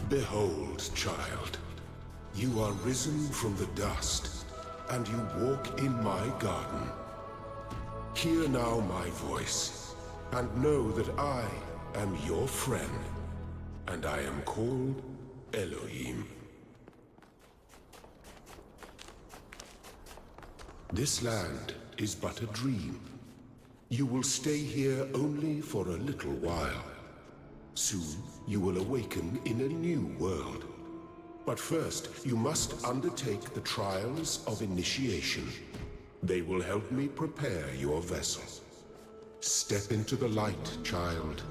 Behold, child, you are risen from the dust, and you walk in my garden. Hear now my voice, and know that I am your friend, and I am called Elohim. This land is but a dream. You will stay here only for a little while. Soon, you will awaken in a new world. But first, you must undertake the trials of initiation. They will help me prepare your vessel. Step into the light, child.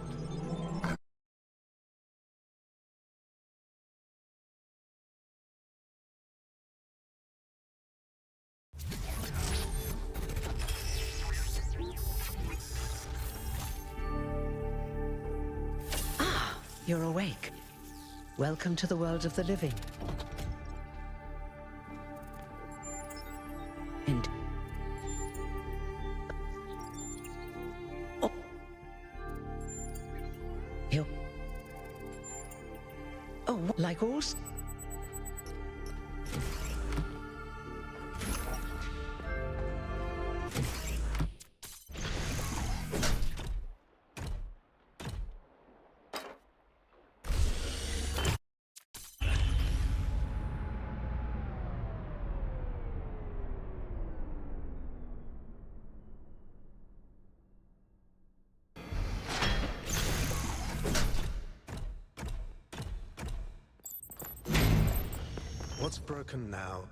You're awake. Welcome to the world of the living. And... Oh. You... Oh, like all... What's broken now?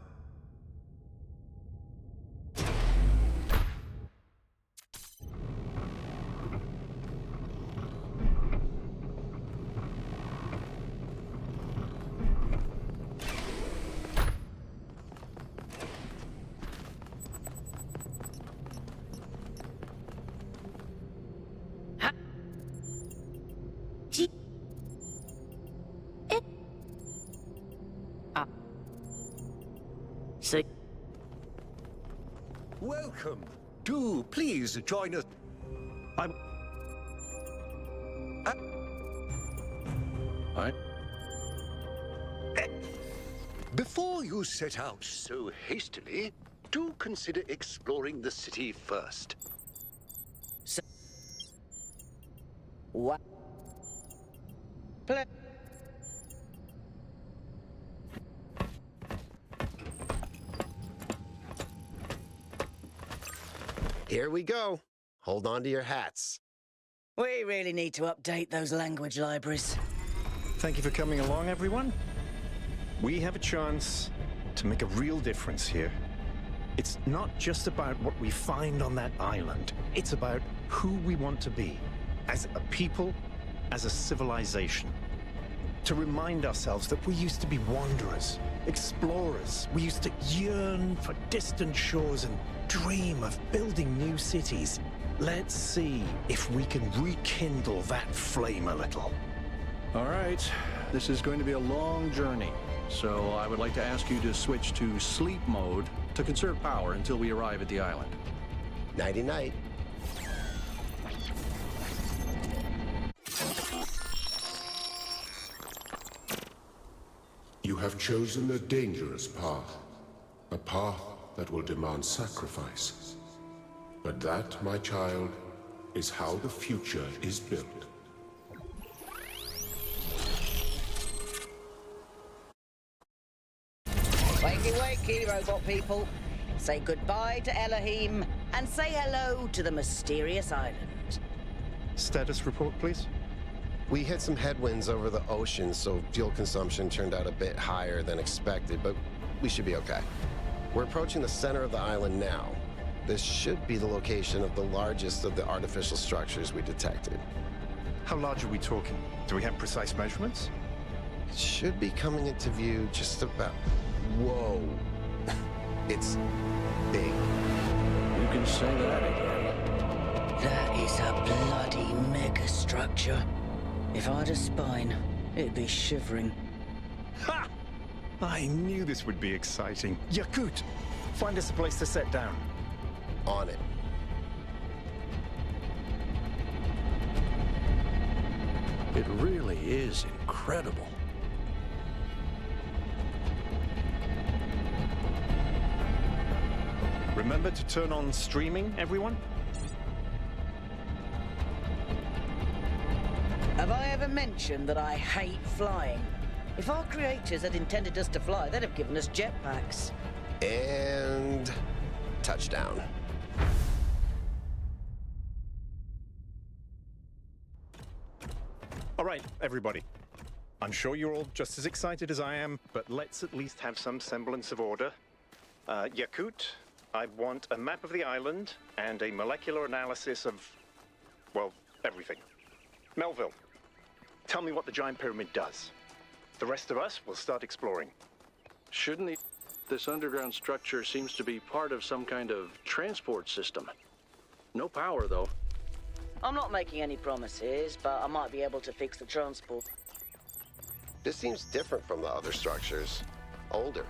Welcome. Do please join us. Before you set out so hastily, do consider exploring the city first. What? Here we go. Hold on to your hats. We really need to update those language libraries. Thank you for coming along, everyone. We have a chance to make a real difference here. It's not just about what we find on that island. It's about who we want to be, as a people, as a civilization. To remind ourselves that we used to be wanderers, explorers. We used to yearn for distant shores and dream of building new cities. Let's see if we can rekindle that flame a little. All right, this is going to be a long journey, so I would like to ask you to switch to sleep mode to conserve power until we arrive at the island. Nighty-night. You have chosen a dangerous path. A path that will demand sacrifice. But that, my child, is how the future is built. Wakey, wakey, robot people. Say goodbye to Elohim, and say hello to the mysterious island. Status report, please. We hit some headwinds over the ocean, so fuel consumption turned out a bit higher than expected, but we should be okay. We're approaching the center of the island now. This should be the location of the largest of the artificial structures we detected. How large are we talking? Do we have precise measurements? It should be coming into view just about... Whoa. It's big. You can say that again. That is a bloody megastructure. If I had a spine, it'd be shivering. Ha! I knew this would be exciting. Yaqut, find us a place to set down. On it. It really is incredible. Remember to turn on streaming, everyone? Have I ever mentioned that I hate flying? If our creators had intended us to fly, they'd have given us jetpacks. And touchdown. All right, everybody. I'm sure you're all just as excited as I am, but let's at least have some semblance of order. Yaqut, I want a map of the island and a molecular analysis of, well, everything. Melville, tell me what the giant pyramid does. The rest of us will start exploring. Shouldn't this underground structure seems to be part of some kind of transport system. No power, though. I'm not making any promises, but I might be able to fix the transport. This seems different from the other structures. Older.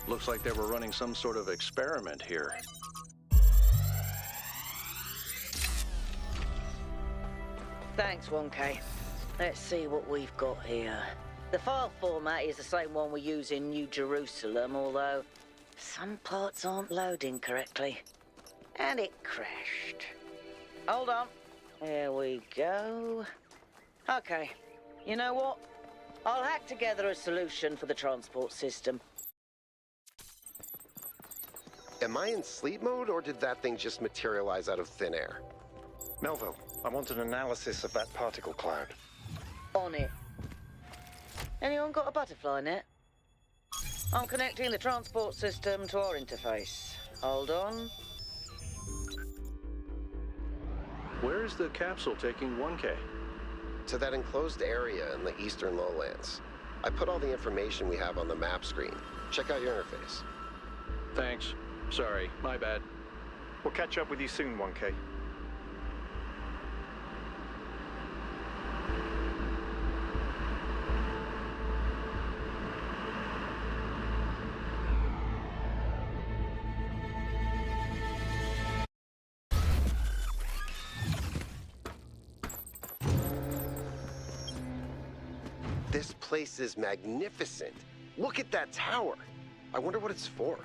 Looks like they were running some sort of experiment here. Thanks, 1K. Let's see what we've got here. The file format is the same one we use in New Jerusalem, although some parts aren't loading correctly. And it crashed. Hold on. Here we go. Okay. You know what? I'll hack together a solution for the transport system. Am I in sleep mode, or did that thing just materialize out of thin air? Melville, I want an analysis of that particle cloud. On it. Anyone got a butterfly net? I'm connecting the transport system to our interface. Hold on. Where is the capsule taking 1K? To that enclosed area in the eastern lowlands. I put all the information we have on the map screen. Check out your interface. Thanks. Sorry, my bad. We'll catch up with you soon, 1K. This place is magnificent. Look at that tower. I wonder what it's for.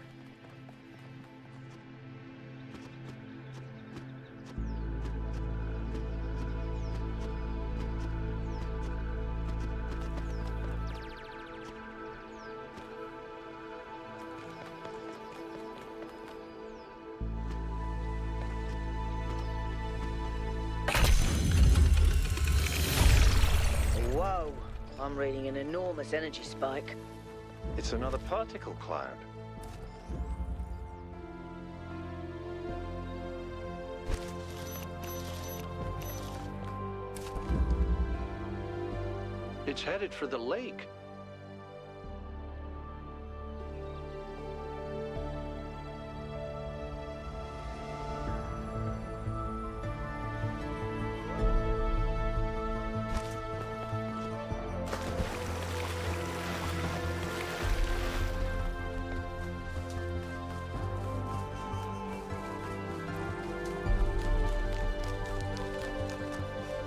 Whoa. I'm reading an enormous energy spike. It's another particle cloud. It's headed for the lake.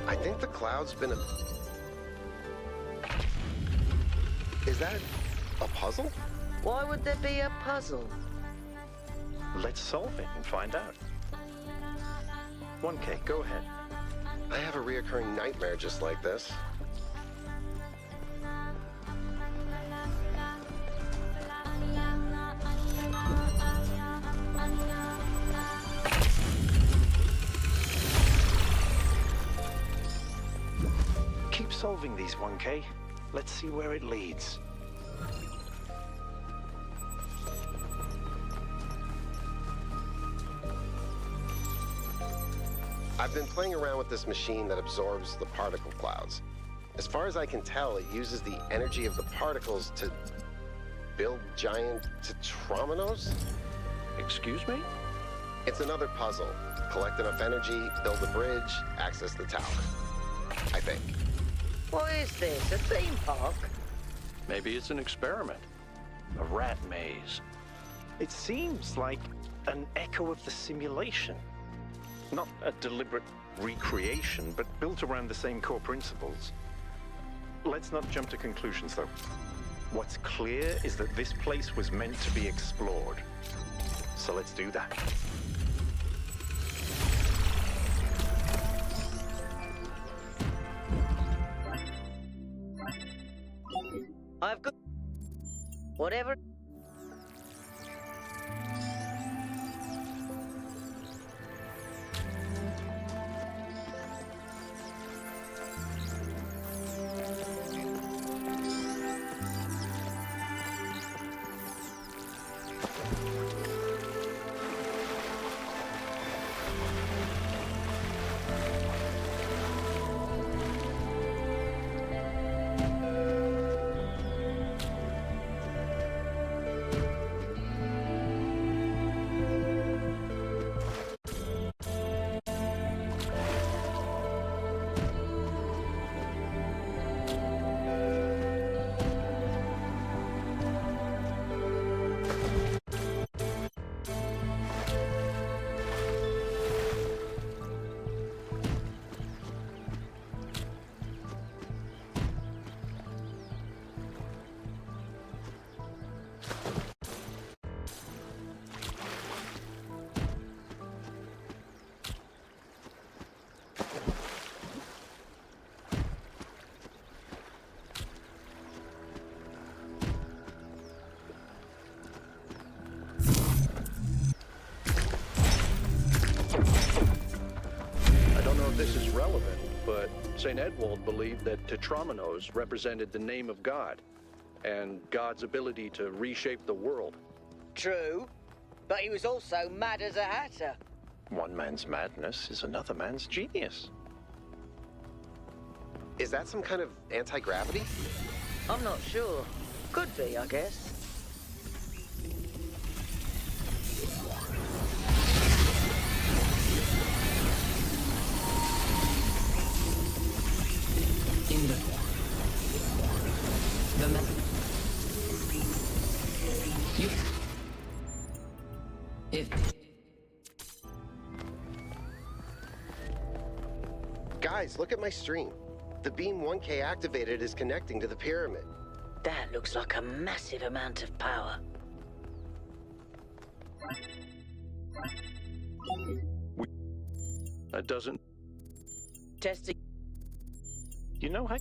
I think the cloud's been Is that a puzzle? Why would there be a puzzle? Let's solve it and find out. 1K, go ahead. I have a reoccurring nightmare just like this. Keep solving these, 1K. Let's see where it leads. I've been playing around with this machine that absorbs the particle clouds. As far as I can tell, it uses the energy of the particles to build giant tetrominos? Excuse me? It's another puzzle. Collect enough energy, build a bridge, access the tower. I think. What is this, a theme park? Maybe it's an experiment. A rat maze. It seems like an echo of the simulation. Not a deliberate recreation, but built around the same core principles. Let's not jump to conclusions, though. What's clear is that this place was meant to be explored. So let's do that. I've got... whatever... This is relevant, but St. Edwald believed that Tetramenos represented the name of God and God's ability to reshape the world. True, but he was also mad as a hatter. One man's madness is another man's genius. Is that some kind of anti-gravity? I'm not sure. Could be, I guess. In the you if Guys, look at my stream. The beam 1K activated is connecting to the pyramid. That looks like a massive amount of power. That doesn't... Testing. You know how...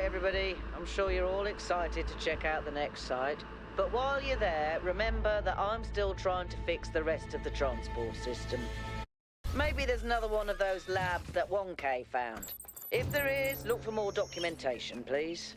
Everybody, I'm sure you're all excited to check out the next site. But while you're there, remember that I'm still trying to fix the rest of the transport system. Maybe there's another one of those labs that 1K found. If there is, look for more documentation, please.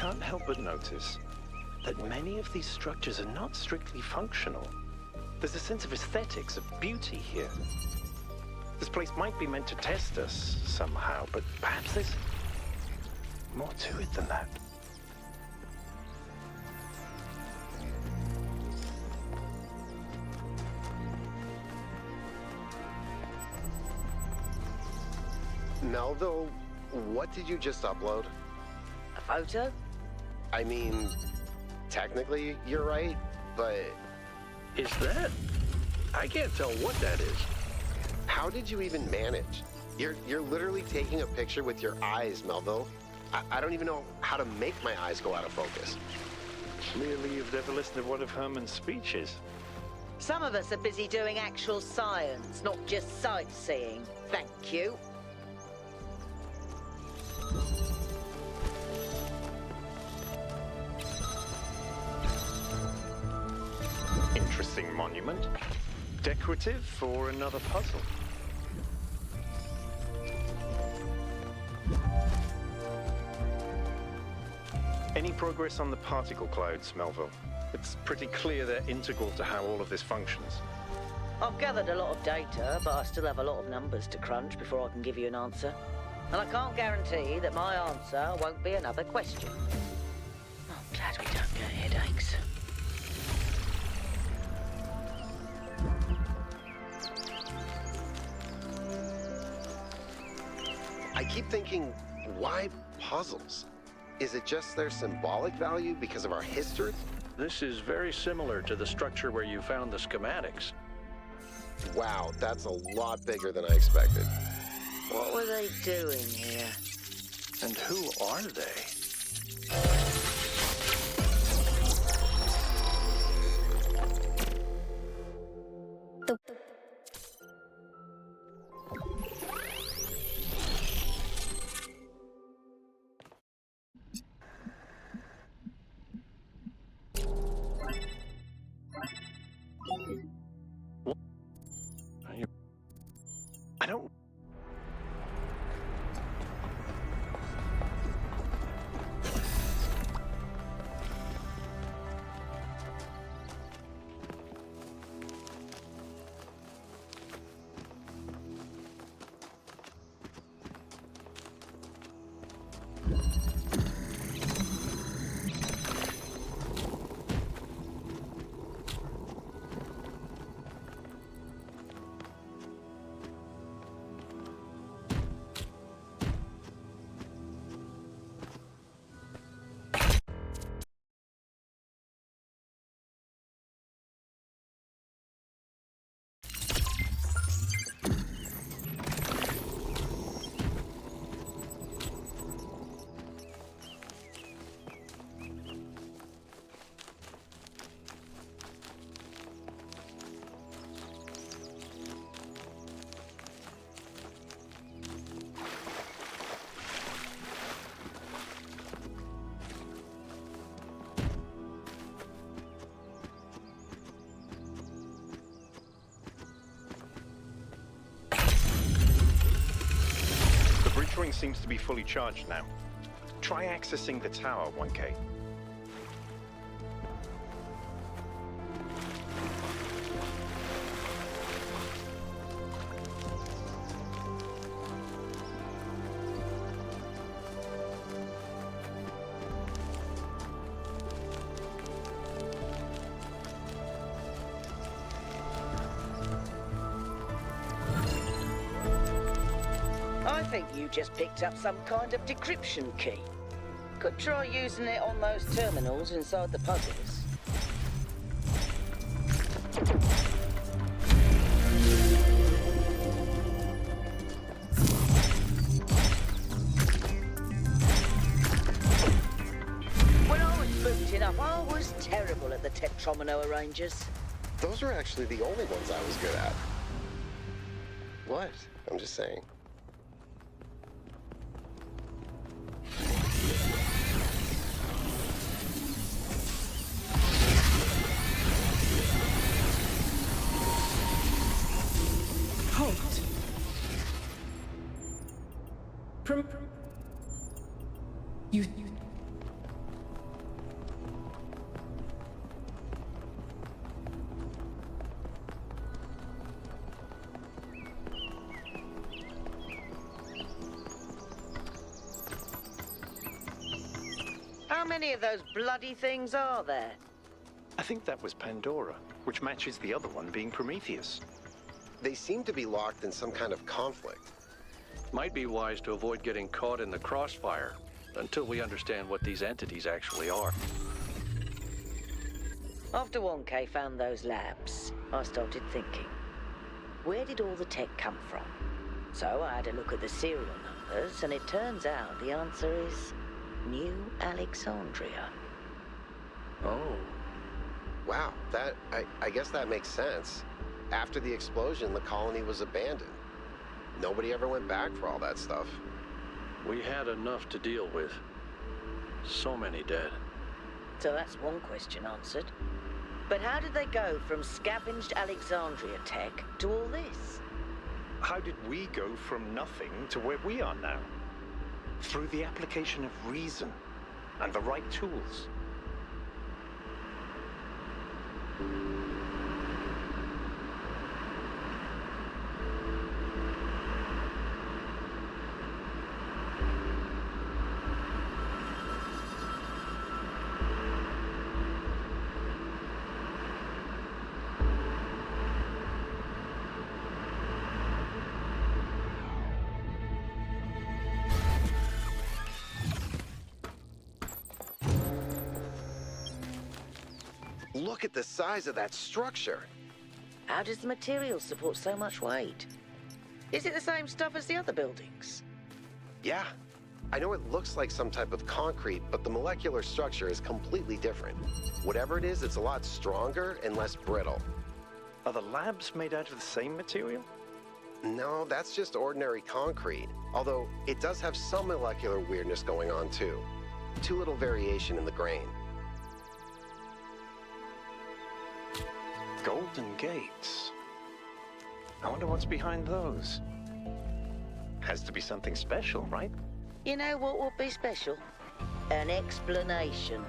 can't help but notice that many of these structures are not strictly functional. There's a sense of aesthetics, of beauty here. This place might be meant to test us somehow, but perhaps there's more to it than that. Melville, what did you just upload? A photo? I mean, technically you're right, but Is that? I can't tell what that is. how did you even manage? You're literally taking a picture with your eyes, Melville. I don't even know how to make my eyes go out of focus. Clearly you've never listened to one of Herman's speeches. Some of us are busy doing actual science, not just sightseeing. Thank you. Interesting monument. Decorative for another puzzle. Any progress on the particle clouds, Melville? It's pretty clear they're integral to how all of this functions. I've gathered a lot of data, but I still have a lot of numbers to crunch before I can give you an answer. And I can't guarantee that my answer won't be another question. I'm glad we don't get headaches. I keep thinking, why puzzles? Is it just their symbolic value because of our history? This is very similar to the structure where you found the schematics. Wow, that's a lot bigger than I expected. What were they doing here? And who are they? I don't... The ring seems to be fully charged now. Try accessing the tower, 1K. I think you just picked up some kind of decryption key. Could try using it on those terminals inside the puzzles. When I was booting up, I was terrible at the tetromino arrangers. Those were actually the only ones I was good at. What? I'm just saying. Halt. You How many of those bloody things are there? I think that was Pandora, which matches the other one being Prometheus. They seem to be locked in some kind of conflict. Might be wise to avoid getting caught in the crossfire until we understand what these entities actually are. After 1K found those labs, I started thinking, where did all the tech come from? So I had a look at the serial numbers, and it turns out the answer is New Alexandria. Oh. Wow, I guess that makes sense. After the explosion, the colony was abandoned. Nobody ever went back for all that stuff. We had enough to deal with. So many dead. So that's one question answered. But how did they go from scavenged Alexandria tech to all this? How did we go from nothing to where we are now? Through the application of reason and the right tools. Look at the size of that structure. How does the material support so much weight? Is it the same stuff as the other buildings? Yeah. I know it looks like some type of concrete, but the molecular structure is completely different. Whatever it is, it's a lot stronger and less brittle. Are the labs made out of the same material? No, that's just ordinary concrete. Although it does have some molecular weirdness going on too. Too little variation in the grain. Golden gates. I wonder what's behind those. Has to be something special, right? You know what would be special? An explanation.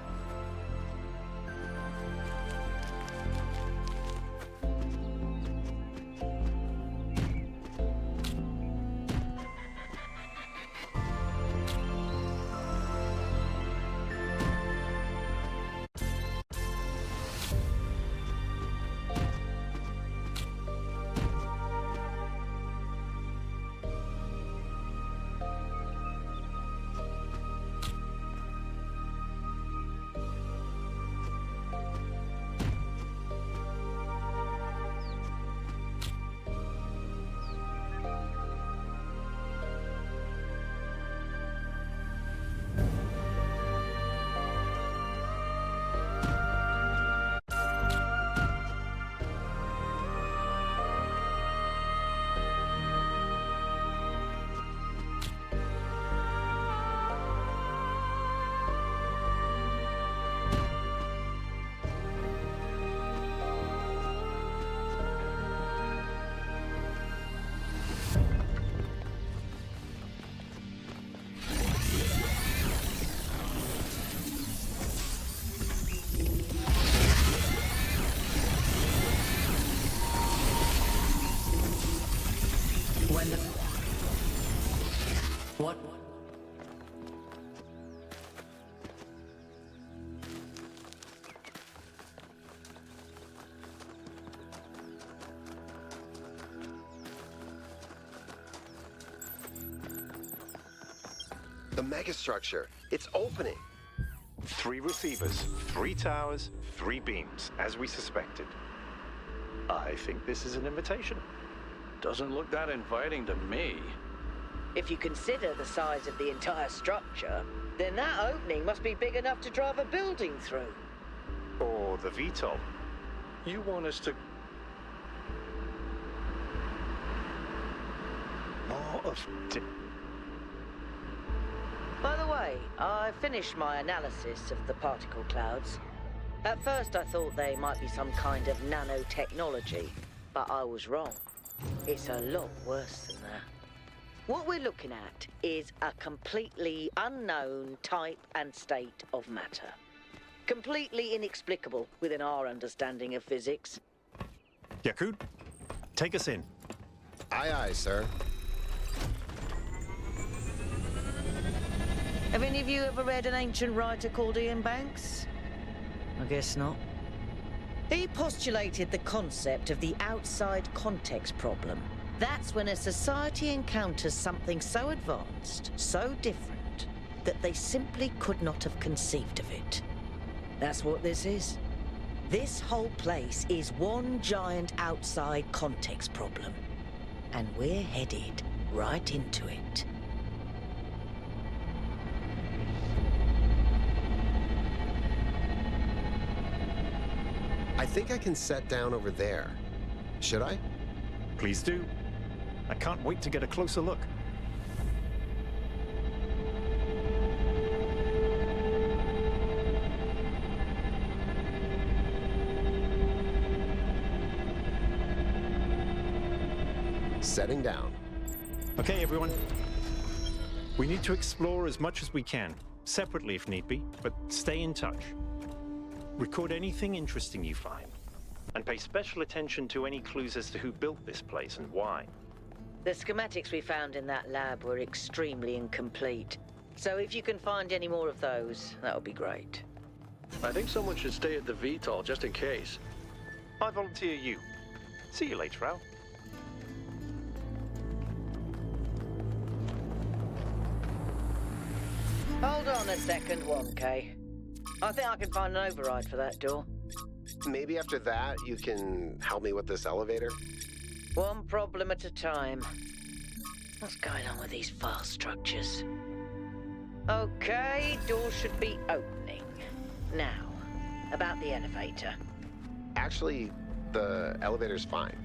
What? The megastructure. It's opening. 3 receivers, 3 towers, 3 beams, as we suspected. I think this is an invitation. Doesn't look that inviting to me. If you consider the size of the entire structure, then that opening must be big enough to drive a building through. Or the VTOL. You want us to... More of... By the way, I finished my analysis of the particle clouds. At first I thought they might be some kind of nanotechnology, but I was wrong. It's a lot worse than that. What we're looking at is a completely unknown type and state of matter. Completely inexplicable within our understanding of physics. Yaqut, take us in. Aye, aye, sir. Have any of you ever read an ancient writer called Ian Banks? I guess not. He postulated the concept of the outside context problem. That's when a society encounters something so advanced, so different, that they simply could not have conceived of it. That's what this is. This whole place is one giant outside context problem. And we're headed right into it. I think I can set down over there. Should I? Please do. I can't wait to get a closer look. Setting down. Okay, everyone. We need to explore as much as we can, separately if need be, but stay in touch. Record anything interesting you find, and pay special attention to any clues as to who built this place and why. The schematics we found in that lab were extremely incomplete. So if you can find any more of those, that would be great. I think someone should stay at the VTOL just in case. I volunteer you. See you later, Al. Hold on a second, 1K. I think I can find an override for that door. Maybe after that, you can help me with this elevator? One problem at a time. What's going on with these file structures? Okay, door should be opening. Now, about the elevator. Actually, the elevator's fine.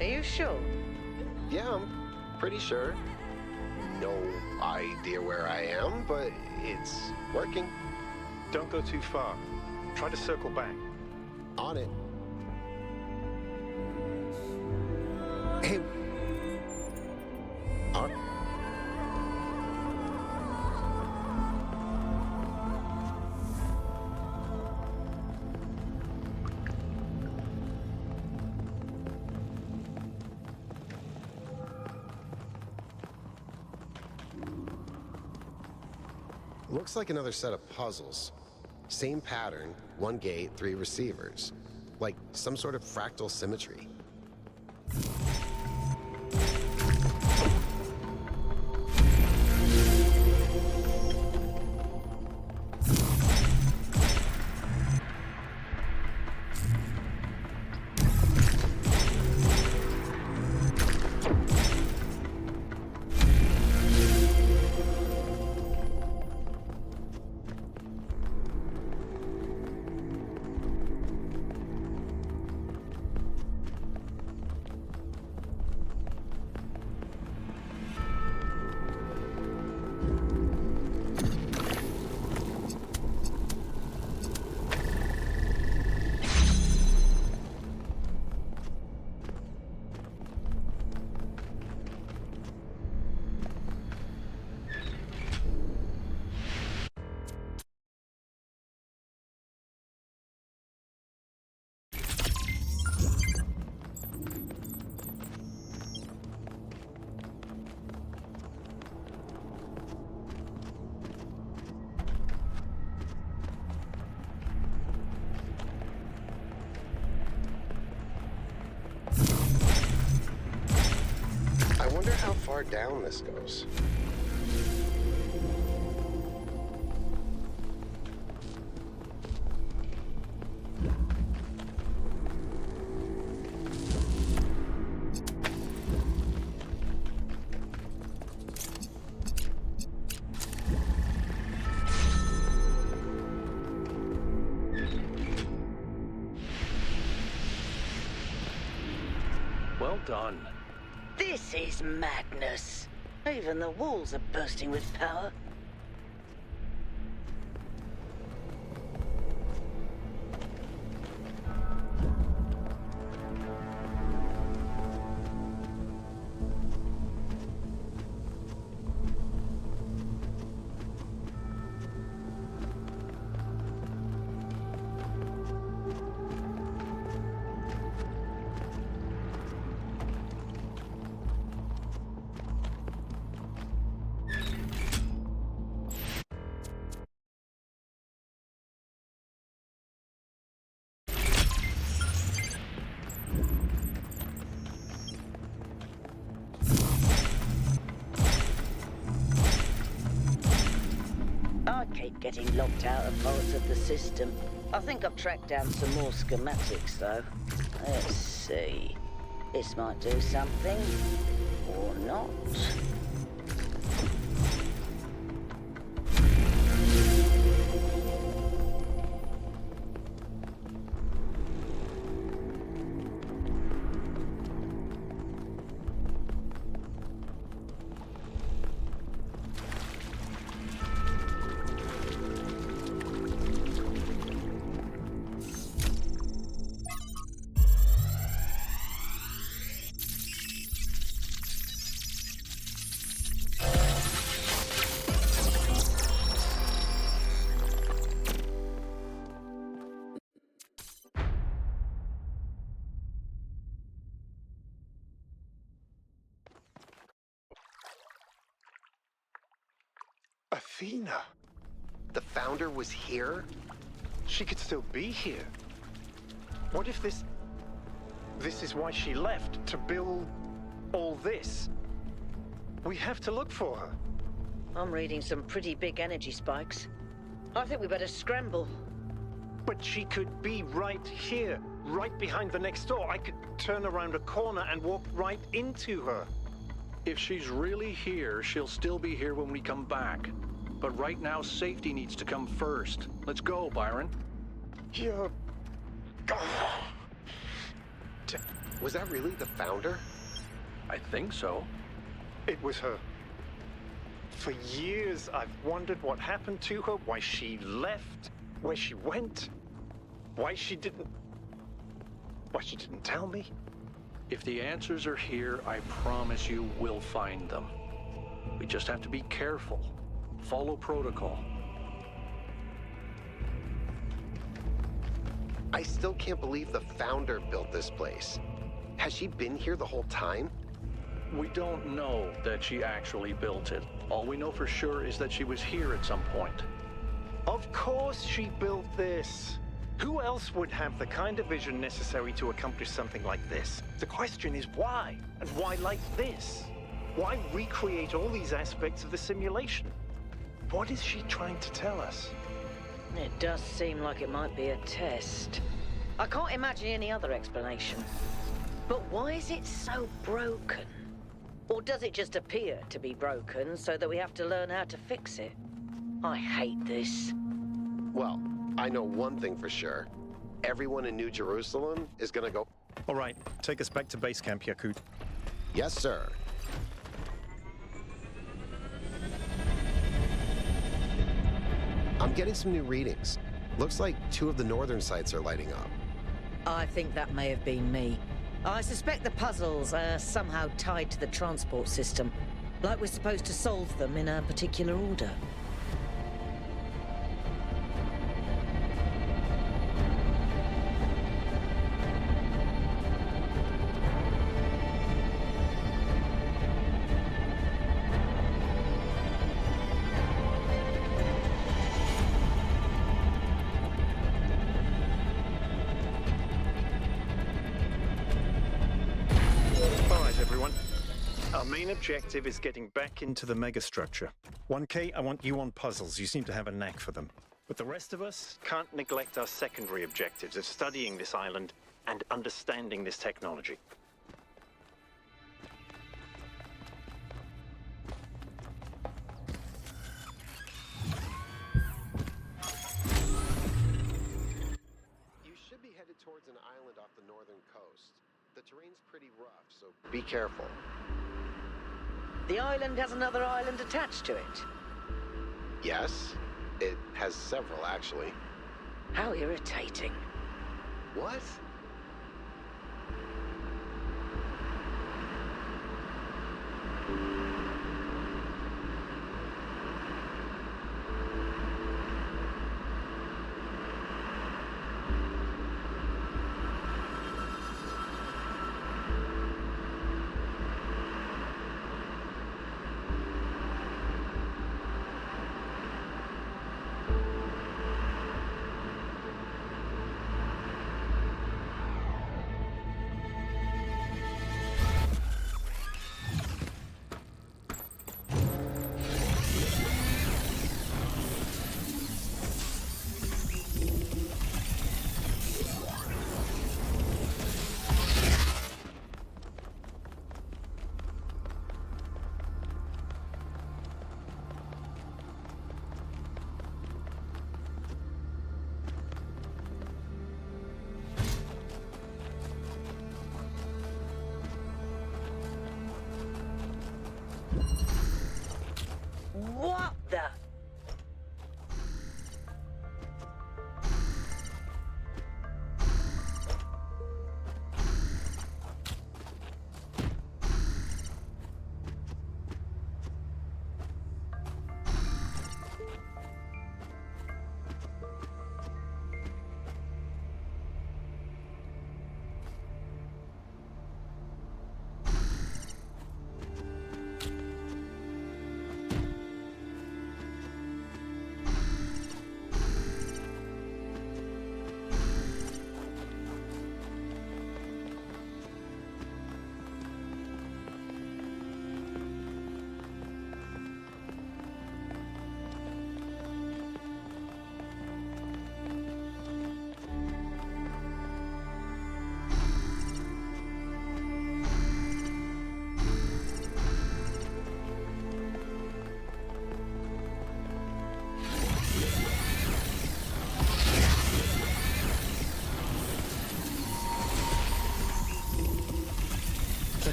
Are you sure? Yeah, I'm pretty sure. No idea where I am, but it's working. Don't go too far. Try to circle back. On it. Hey. All right. Looks like another set of puzzles. Same pattern, 1 gate, 3 receivers. Like some sort of fractal symmetry. I wonder how far down this goes. Well done. This is madness. Even the walls are bursting with power. getting locked out of parts of the system. I think I've tracked down some more schematics, though. Let's see. This might do something. Or not. Athena. The Founder was here? She could still be here. What if this is why she left, to build all this? We have to look for her. I'm reading some pretty big energy spikes. I think we better scramble. But she could be right here, right behind the next door. I could turn around a corner and walk right into her. If she's really here, she'll still be here when we come back. But right now, safety needs to come first. Let's go, Byron. You're... Was that really the Founder? I think so. It was her. For years, I've wondered what happened to her, why she left, where she went, why she didn't tell me. If the answers are here, I promise you we'll find them. We just have to be careful. Follow protocol. I still can't believe the Founder built this place. Has she been here the whole time? We don't know that she actually built it. All we know for sure is that she was here at some point. Of course she built this. Who else would have the kind of vision necessary to accomplish something like this? The question is why? And why like this? Why recreate all these aspects of the simulation? What is she trying to tell us? It does seem like it might be a test. I can't imagine any other explanation. But why is it so broken? Or does it just appear to be broken so that we have to learn how to fix it? I hate this. Well, I know one thing for sure. Everyone in New Jerusalem is gonna go... All right, take us back to base camp, Yaqut. Yes, sir. I'm getting some new readings. Looks like 2 of the northern sites are lighting up. I think that may have been me. I suspect the puzzles are somehow tied to the transport system, like we're supposed to solve them in a particular order. Our main objective is getting back into the megastructure. 1K, I want you on puzzles. You seem to have a knack for them. But the rest of us can't neglect our secondary objectives of studying this island and understanding this technology. You should be headed towards an island off the northern coast. The terrain's pretty rough, so be careful. The island has another island attached to it. Yes, it has several, actually. How irritating. What?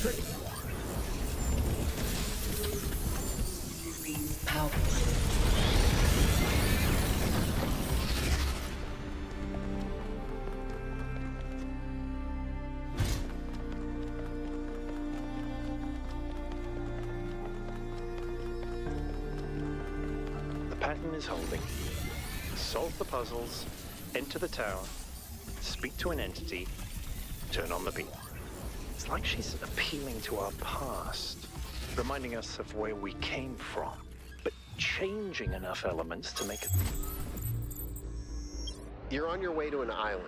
Power. The pattern is holding. Solve the puzzles, enter the tower, speak to an entity, turn on the beam. It's like she's appealing to our past, reminding us of where we came from, but changing enough elements to make it... You're on your way to an island.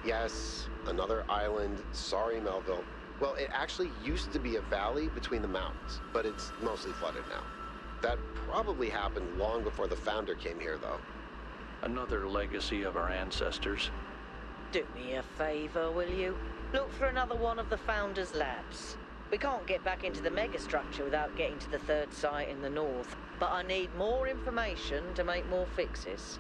Yes, another island. Sorry, Melville. Well, it actually used to be a valley between the mountains, but it's mostly flooded now. That probably happened long before the founder came here, though. Another legacy of our ancestors. Do me a favor, will you? Look for another one of the Founder's labs. We can't get back into the megastructure without getting to the third site in the north, but I need more information to make more fixes.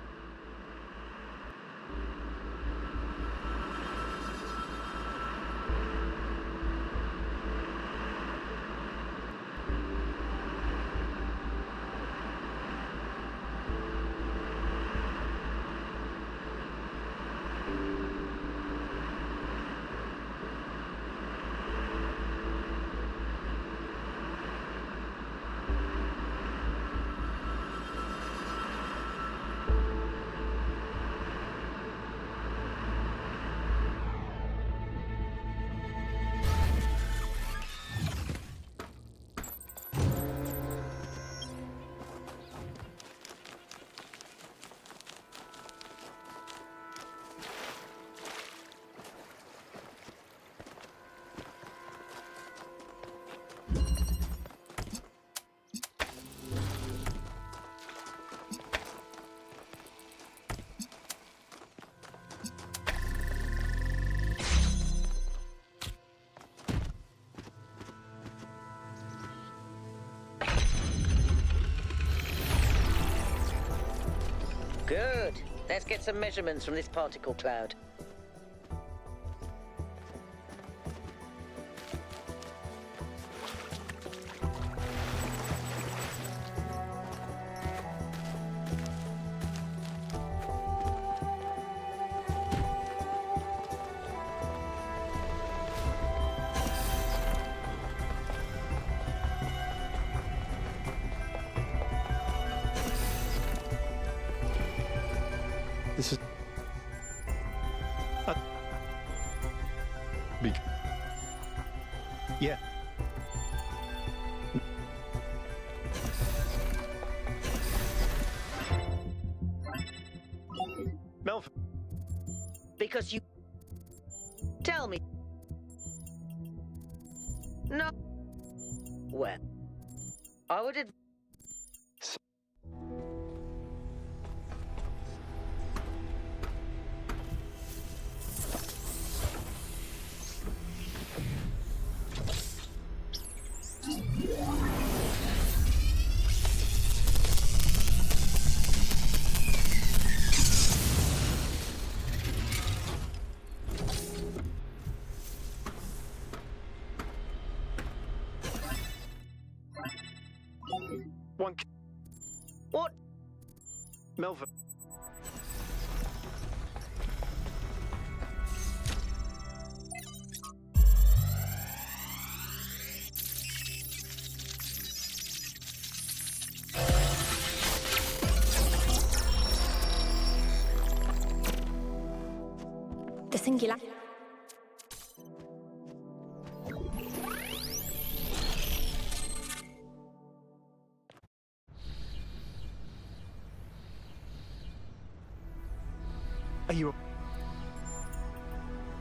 Good. Let's get some measurements from this particle cloud. This is... Yeah. Melville. Because you... Tell me. No. Well, I would advise... What? Melville. The singular. Are you...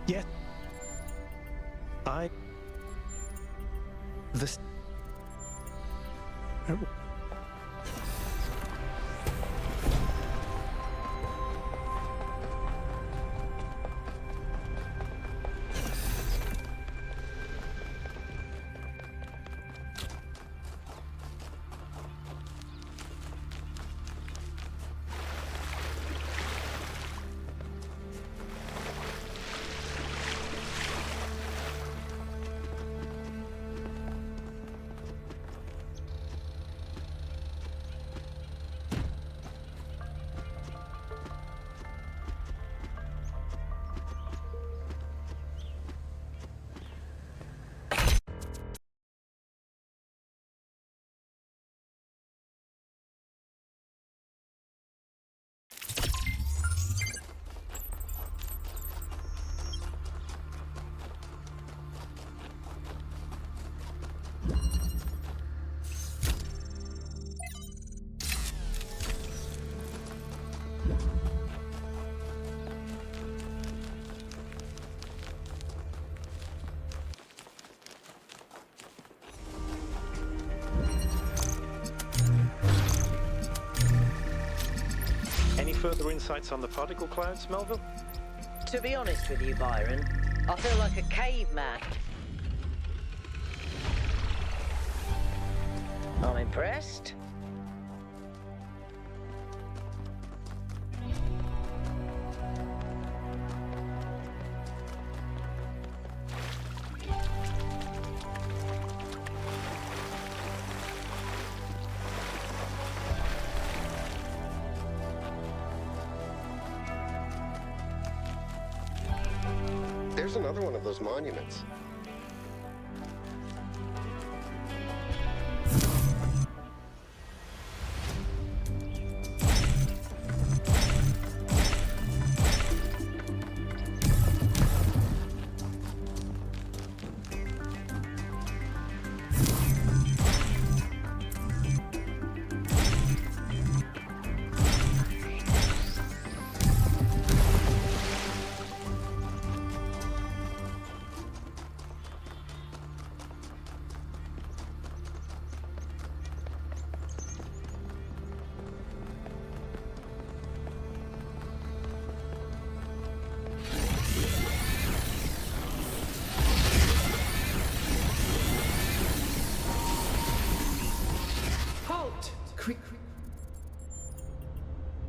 Yes. This... further insights on the particle clouds, Melville? To be honest with you, Byron, I feel like a caveman. I'm impressed. There's another one of those monuments.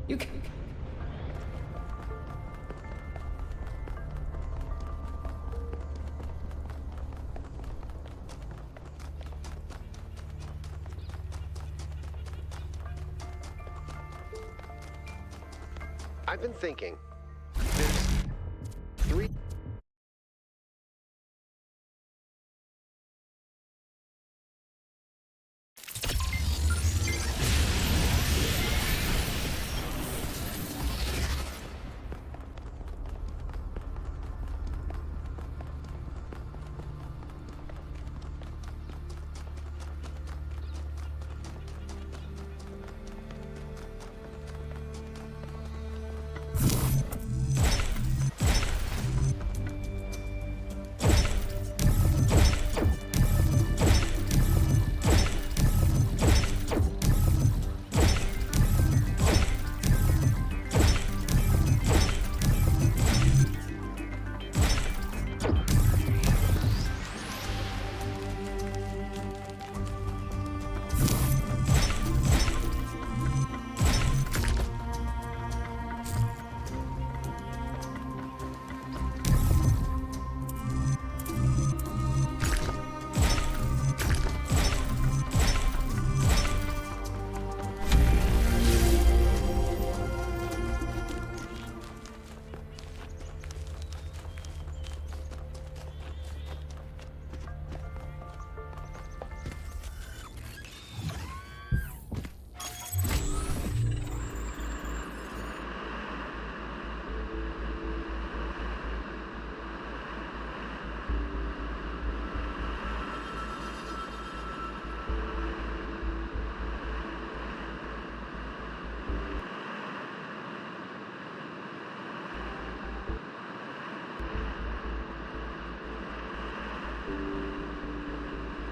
You can. I've been thinking. There's 3.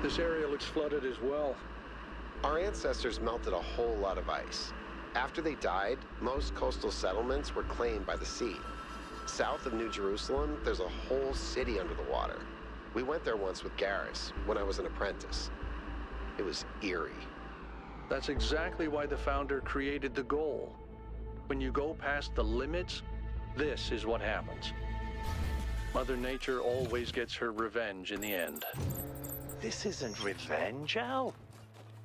This area looks flooded as well. Our ancestors melted a whole lot of ice. After they died, most coastal settlements were claimed by the sea. South of New Jerusalem, there's a whole city under the water. We went there once with Garrus, when I was an apprentice. It was eerie. That's exactly why the Founder created the goal. When you go past the limits, this is what happens. Mother Nature always gets her revenge in the end. This isn't revenge, Al.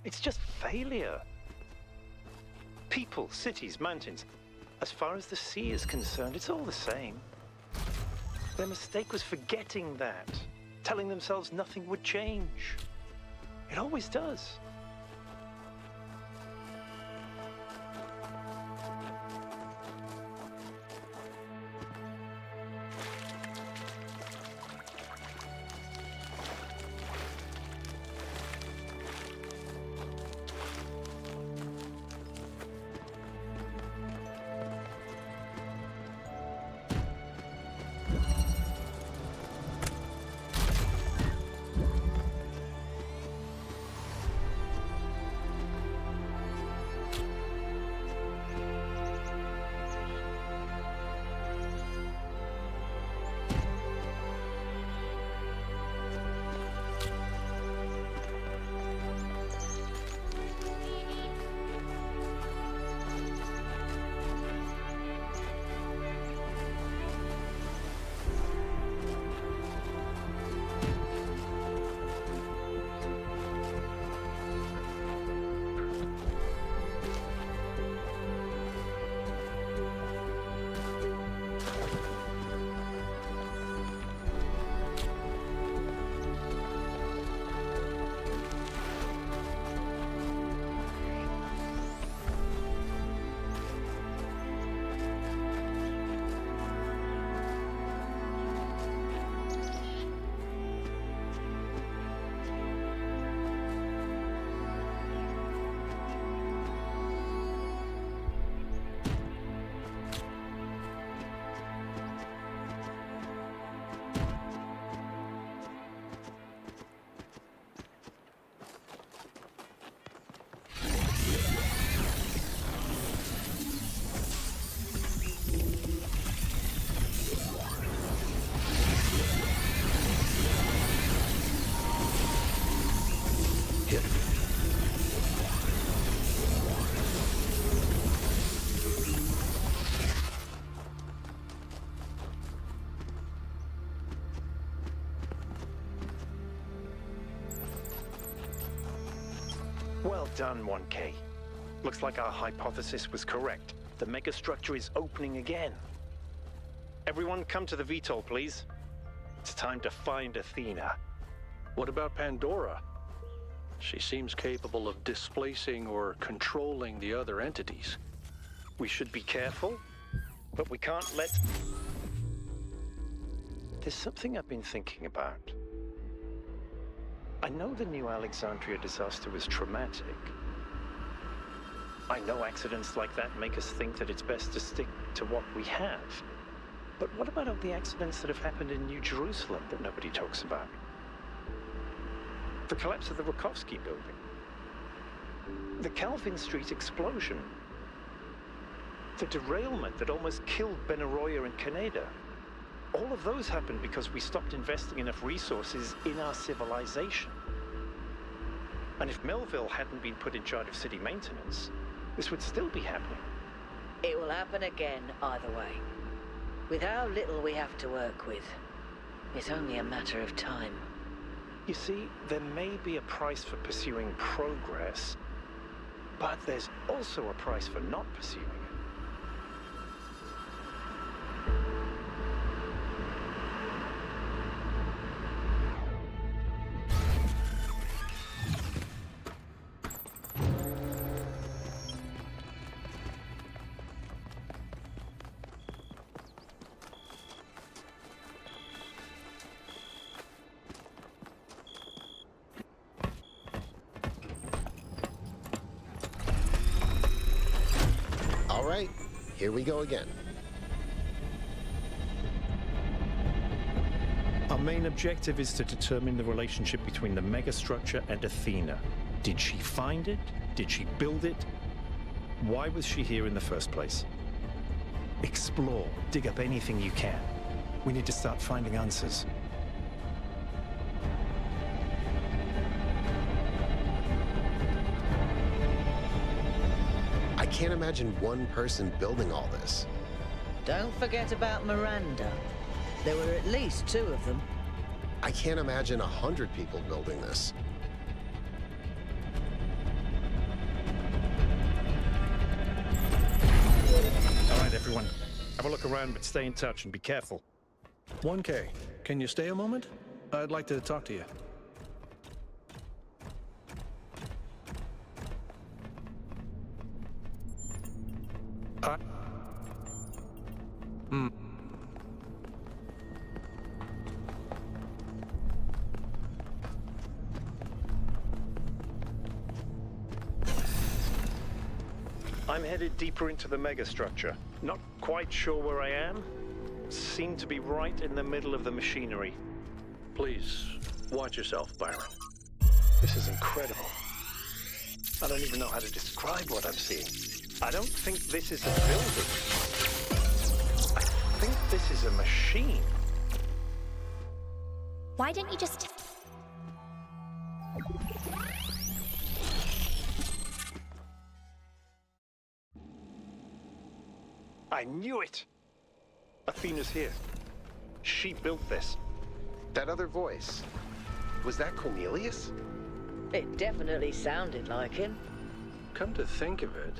It's just failure. People, cities, mountains. As far as the sea is concerned, it's all the same. Their mistake was forgetting that, telling themselves nothing would change. It always does. done, 1K. Looks like our hypothesis was correct. The megastructure is opening again. Everyone come to the VTOL, please. It's time to find Athena. What about Pandora? She seems capable of displacing or controlling the other entities. We should be careful, but we can't let... There's something I've been thinking about. I know the New Alexandria disaster was traumatic. I know accidents like that make us think that it's best to stick to what we have. But what about all the accidents that have happened in New Jerusalem that nobody talks about? The collapse of the Rakowski building. The Calvin Street explosion. The derailment that almost killed Benaroya and Canada. All of those happened because we stopped investing enough resources in our civilization. And if Melville hadn't been put in charge of city maintenance, this would still be happening. It will happen again, either way. With how little we have to work with, it's only a matter of time. You see, there may be a price for pursuing progress, but there's also a price for not pursuing it. All right, here we go again. Our main objective is to determine the relationship between the megastructure and Athena. Did she find it? Did she build it? Why was she here in the first place? Explore, dig up anything you can. We need to start finding answers. I can't imagine one person building all this. Don't forget about Miranda. There were at least 2 of them. I can't imagine 100 people building this. All right, everyone. Have a look around, but stay in touch and be careful. 1K, can you stay a moment? I'd like to talk to you. I'm headed deeper into the megastructure. Not quite sure where I am. Seem to be right in the middle of the machinery. Please, watch yourself, Byron. This is incredible. I don't even know how to describe what I'm seeing. I don't think this is a building. I think this is a machine. Why didn't you just... I knew it! Athena's here. She built this. That other voice, was that Cornelius? It definitely sounded like him. Come to think of it,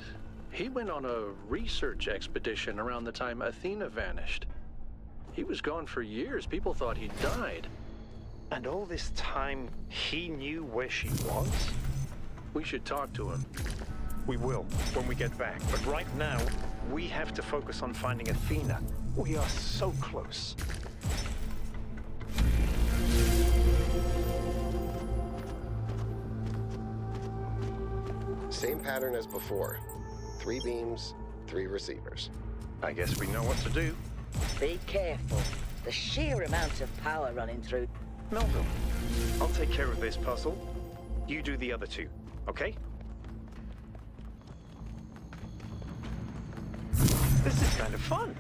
he went on a research expedition around the time Athena vanished. He was gone for years. People thought he'd died. And all this time, he knew where she was? We should talk to him. We will, when we get back. But right now, we have to focus on finding Athena. We are so close. Same pattern as before. 3 beams, 3 receivers. I guess we know what to do. Be careful. The sheer amount of power running through... Melville, I'll take care of this puzzle. You do the other 2, okay? This is kind of fun.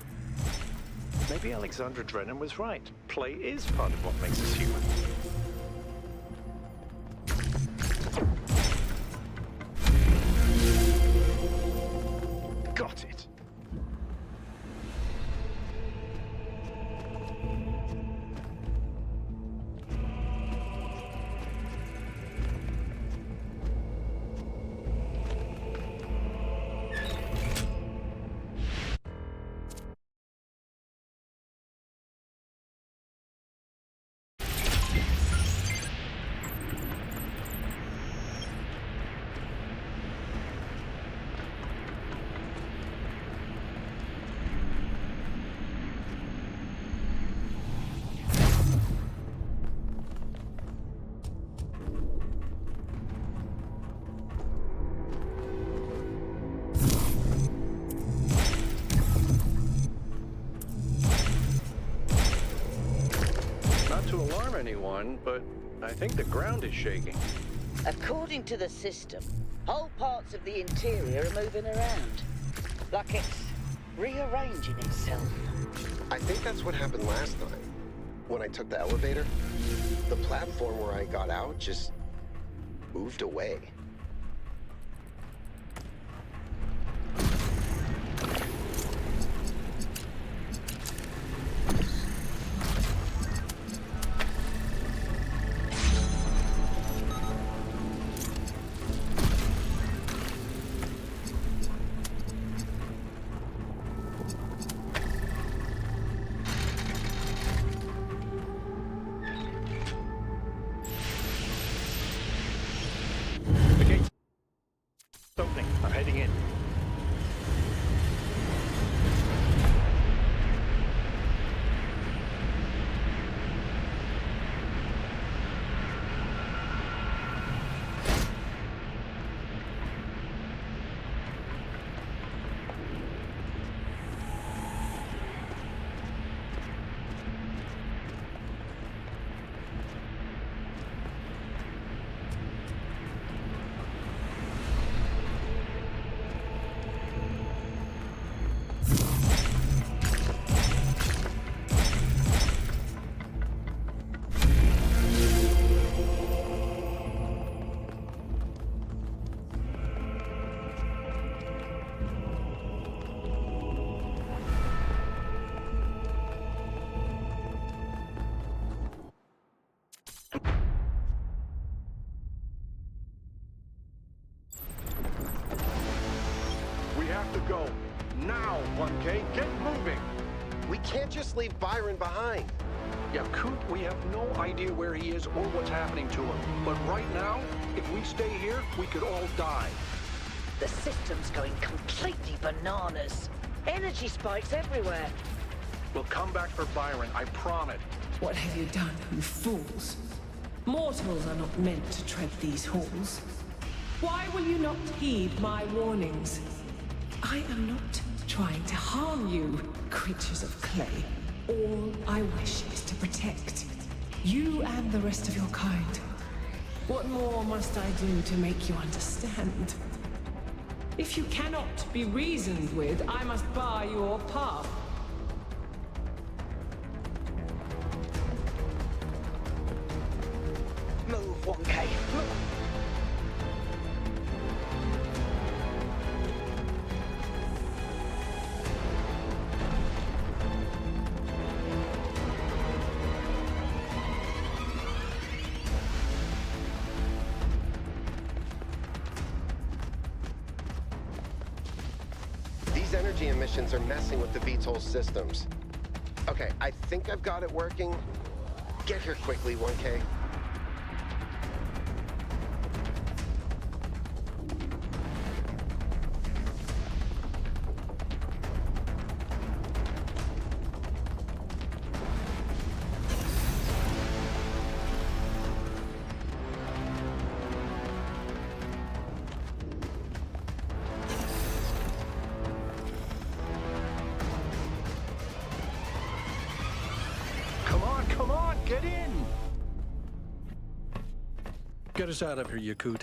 Maybe Alexandra Drennan was right. Play is part of what makes us human. Got it. alarm anyone, but I think the ground is shaking. According to the system, whole parts of the interior are moving around. Like it's rearranging itself. I think that's what happened last time. When I took the elevator, the platform where I got out just moved away. Opening. I'm heading in. We have to go. Now, 1K, get moving! We can't just leave Byron behind. Yaqut, we have no idea where he is or what's happening to him. But right now, if we stay here, we could all die. The system's going completely bananas. Energy spikes everywhere. We'll come back for Byron, I promise. What have you done, you fools? Mortals are not meant to tread these halls. Why will you not heed my warnings? I am not trying to harm you, creatures of clay. All I wish is to protect you and the rest of your kind. What more must I do to make you understand? If you cannot be reasoned with, I must bar your path. Move, 1K. Move. These energy emissions are messing with the VTOL systems. Okay, I think I've got it working. Get here quickly, 1K. Come on, get in! Get us out of here, Yaqut.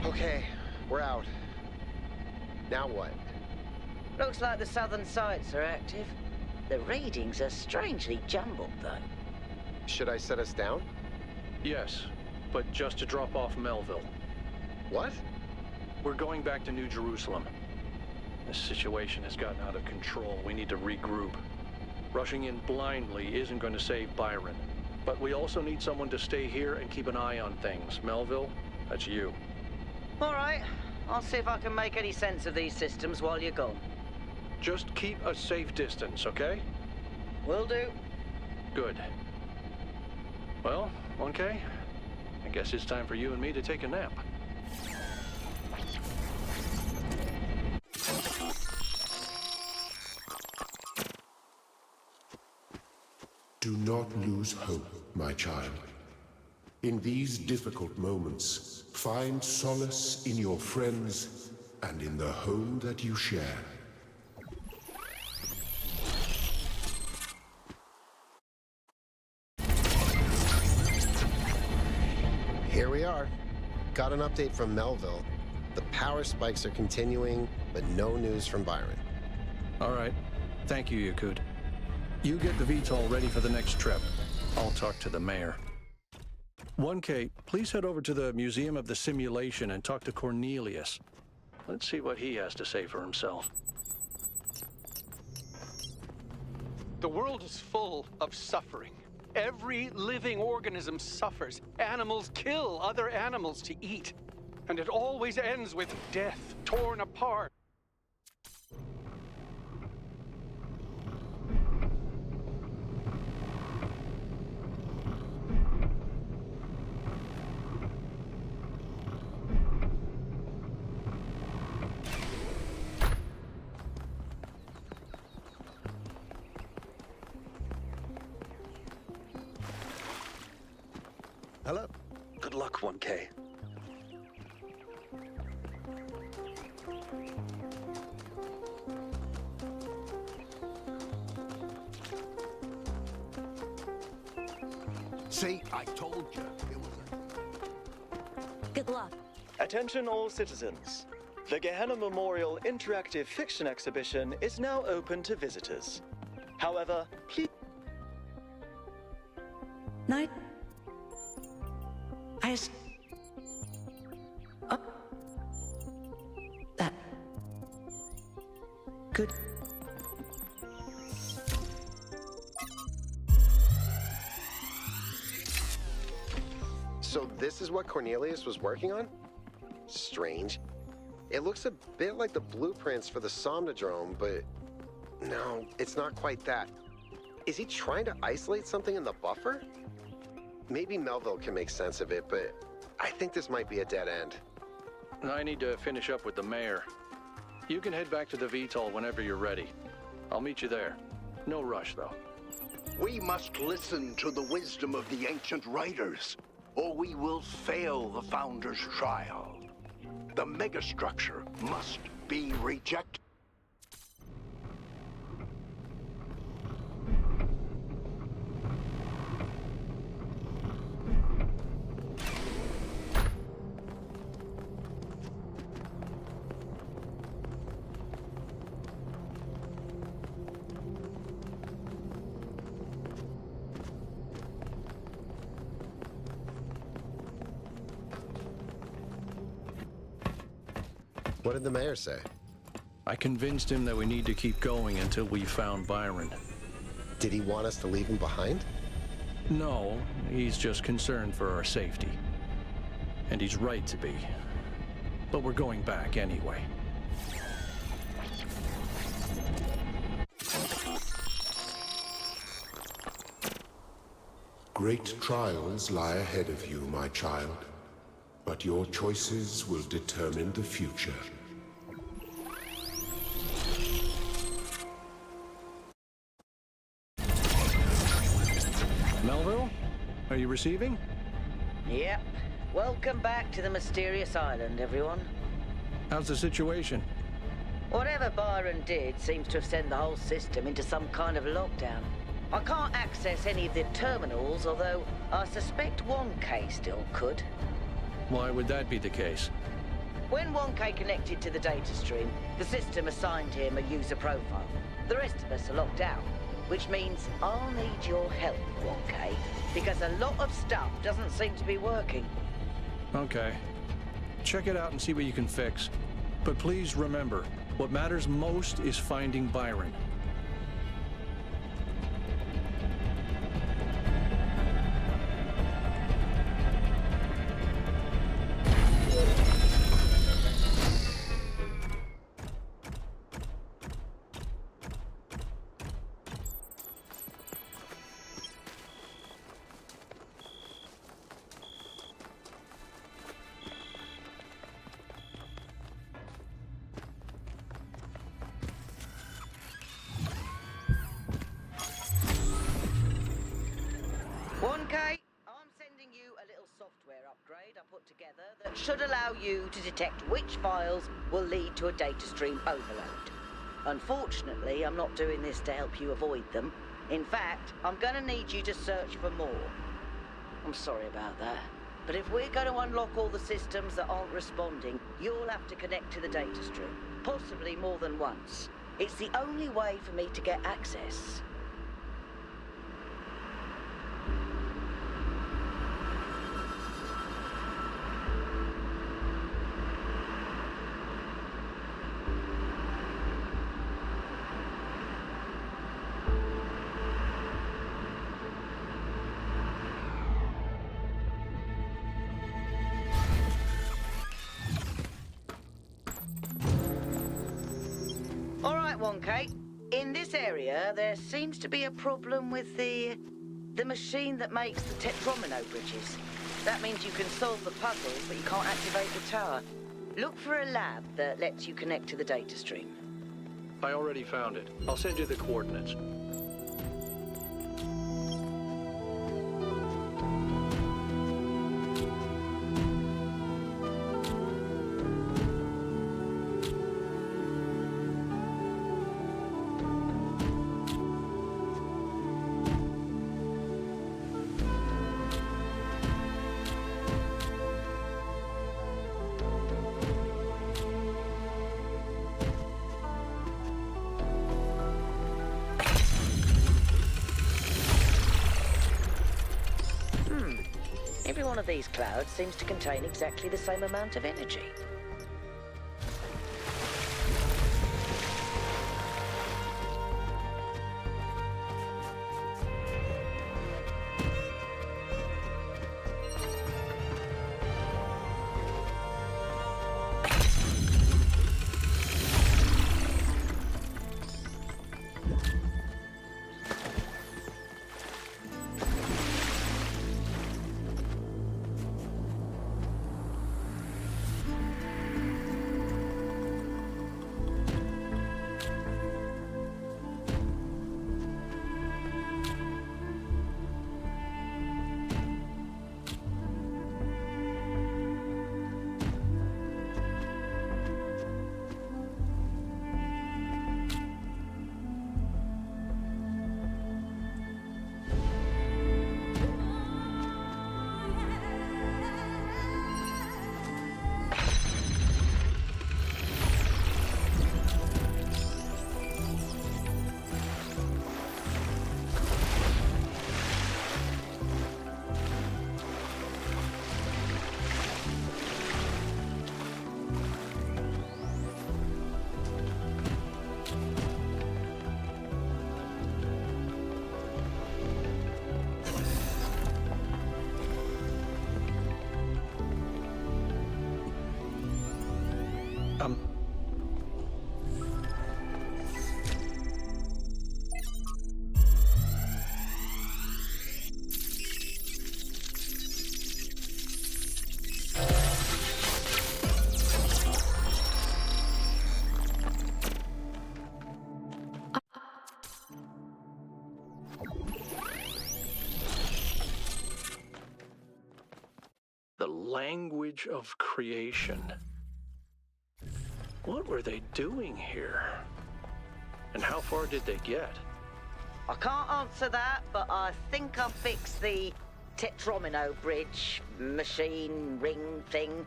Okay, we're out. Now what? Looks like the southern sights are active. The readings are strangely jumbled, though. Should I set us down? Yes, but just to drop off Melville. What? We're going back to New Jerusalem. This situation has gotten out of control. We need to regroup. Rushing in blindly isn't going to save Byron. But we also need someone to stay here and keep an eye on things. Melville, that's you. All right. I'll see if I can make any sense of these systems while you're gone. Just keep a safe distance, okay? Will do. Good. Well, 1K, I guess it's time for you and me to take a nap. Do not lose hope, my child. In these difficult moments, find solace in your friends and in the home that you share. Here we are. Got an update from Melville. The power spikes are continuing, but no news from Byron. All right. Thank you, Yaqut. You get the VTOL ready for the next trip. I'll talk to the mayor. 1K, please head over to the Museum of the Simulation and talk to Cornelius. Let's see what he has to say for himself. The world is full of suffering. Every living organism suffers. Animals kill other animals to eat. And it always ends with death, torn apart. Hello. Good luck, 1K. See, I told you. It was Good luck. Attention all citizens. The Gehenna Memorial Interactive Fiction Exhibition is now open to visitors. However, please... Night. Up. That. Good. So this is what Cornelius was working on? Strange. It looks a bit like the blueprints for the somnidrome, but no, it's not quite that. Is he trying to isolate something in the buffer? Maybe Melville can make sense of it, but I think this might be a dead end. I need to finish up with the mayor. You can head back to the VTOL whenever you're ready. I'll meet you there. No rush, though. We must listen to the wisdom of the ancient writers, or we will fail the Founder's trial. The megastructure must be rejected. What did the mayor say? I convinced him that we need to keep going until we found Byron. Did he want us to leave him behind? No, he's just concerned for our safety. And he's right to be. But we're going back anyway. Great trials lie ahead of you, my child. But your choices will determine the future. Melville? Are you receiving? Yep. Welcome back to the mysterious island, everyone. How's the situation? Whatever Byron did seems to have sent the whole system into some kind of lockdown. I can't access any of the terminals, although I suspect 1K still could. Why would that be the case? When 1K connected to the data stream, the system assigned him a user profile. The rest of us are locked out, which means I'll need your help, 1K, because a lot of stuff doesn't seem to be working. Okay. Check it out and see what you can fix. But please remember, what matters most is finding Byron. put together that should allow you to detect which files will lead to a data stream overload. Unfortunately, I'm not doing this to help you avoid them. In fact, I'm going to need you to search for more. I'm sorry about that. But if we're going to unlock all the systems that aren't responding, you'll have to connect to the data stream. Possibly more than once. It's the only way for me to get access. Okay, in this area, there seems to be a problem with the machine that makes the tetromino bridges. That means you can solve the puzzles, but you can't activate the tower. Look for a lab that lets you connect to the data stream. I already found it. I'll send you the coordinates. Every one of these clouds seems to contain exactly the same amount of energy. The language of creation. What were they doing here? And how far did they get? I can't answer that, but I think I'll fix the tetromino bridge, machine, ring thing.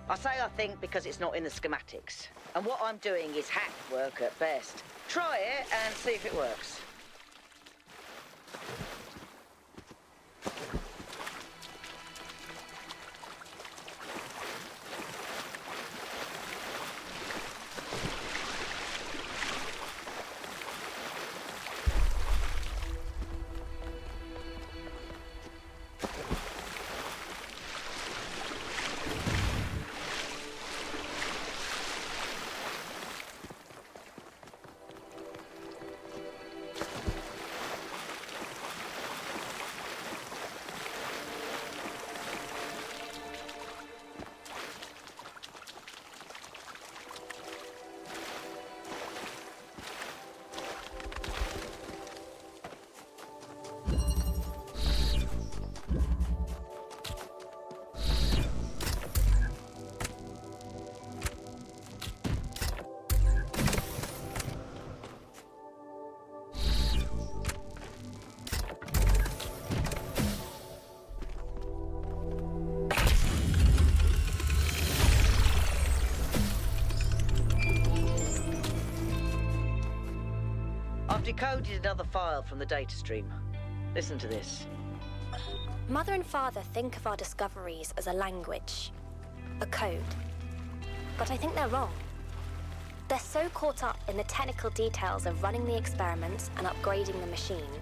I say I think because it's not in the schematics. And what I'm doing is hack work at best. Try it and see if it works. decoded another file from the data stream. Listen to this. Mother and Father think of our discoveries as a language, a code. But I think they're wrong. They're so caught up in the technical details of running the experiments and upgrading the machine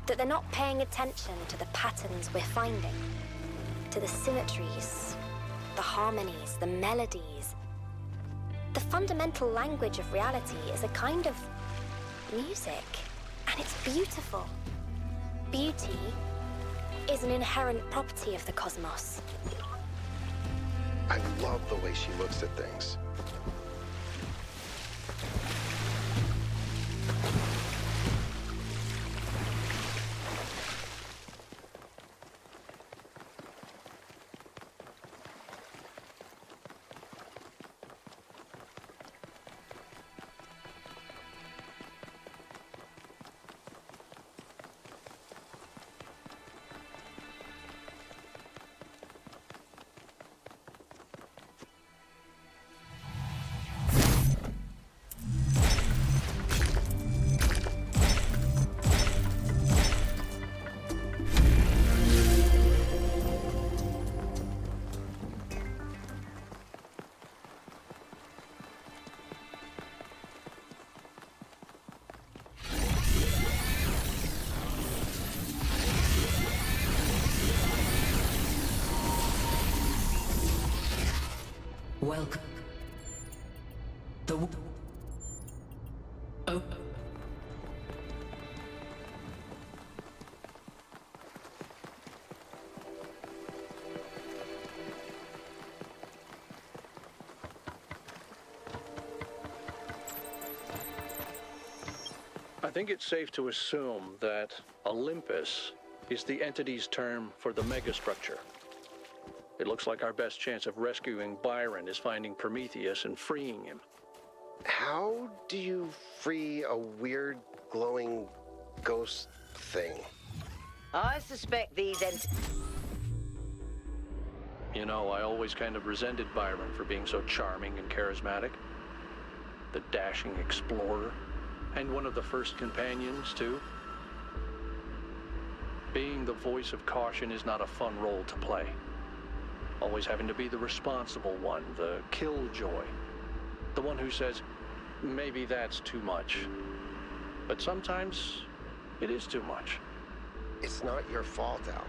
that they're not paying attention to the patterns we're finding, to the symmetries, the harmonies, the melodies. The fundamental language of reality is a kind of music, and it's beautiful. Beauty is an inherent property of the cosmos. I love the way she looks at things. Welcome. Oh. I think it's safe to assume that Olympus is the entity's term for the megastructure. It looks like our best chance of rescuing Byron is finding Prometheus and freeing him. How do you free a weird, glowing ghost thing? I suspect these You know, I always kind of resented Byron for being so charming and charismatic. The dashing explorer. And one of the first companions, too. Being the voice of caution is not a fun role to play. Always having to be the responsible one, the killjoy. The one who says, maybe that's too much. But sometimes it is too much. It's not your fault, Al.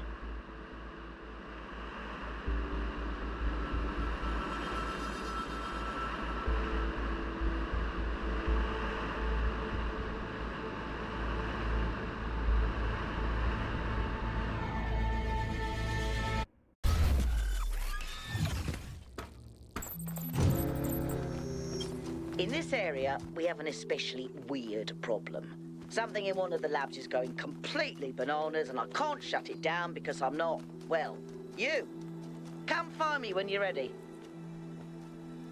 In this area, we have an especially weird problem. Something in one of the labs is going completely bananas, and I can't shut it down because I'm not, well, you. Come find me when you're ready.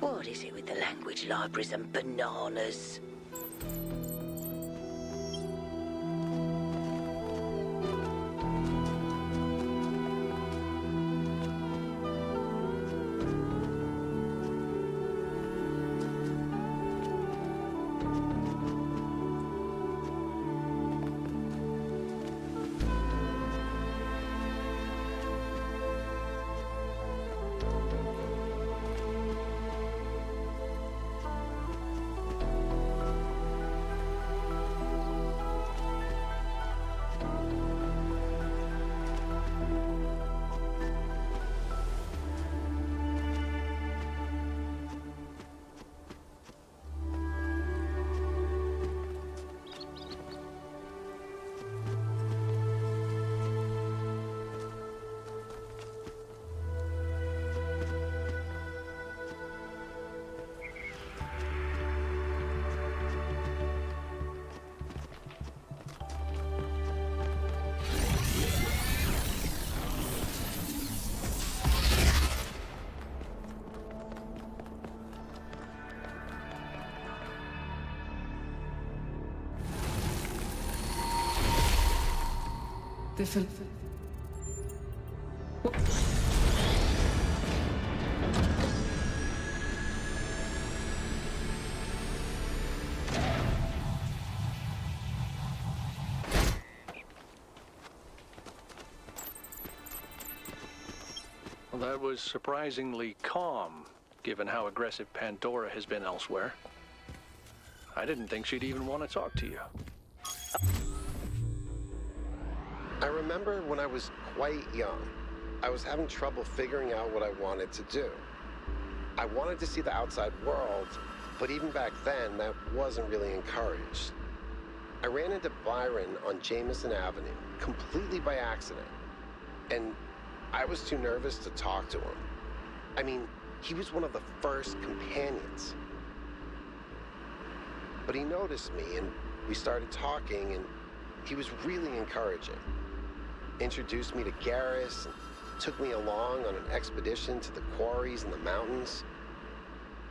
What is it with the language libraries and bananas? That was surprisingly calm, given how aggressive Pandora has been elsewhere. I didn't think she'd even want to talk to you. I remember when I was quite young, I was having trouble figuring out what I wanted to do. I wanted to see the outside world, but even back then, that wasn't really encouraged. I ran into Byron on Jameson Avenue, completely by accident, and I was too nervous to talk to him. I mean, he was one of the first companions. But he noticed me, and we started talking, and he was really encouraging. Introduced me to Garrus, and took me along on an expedition to the quarries in the mountains.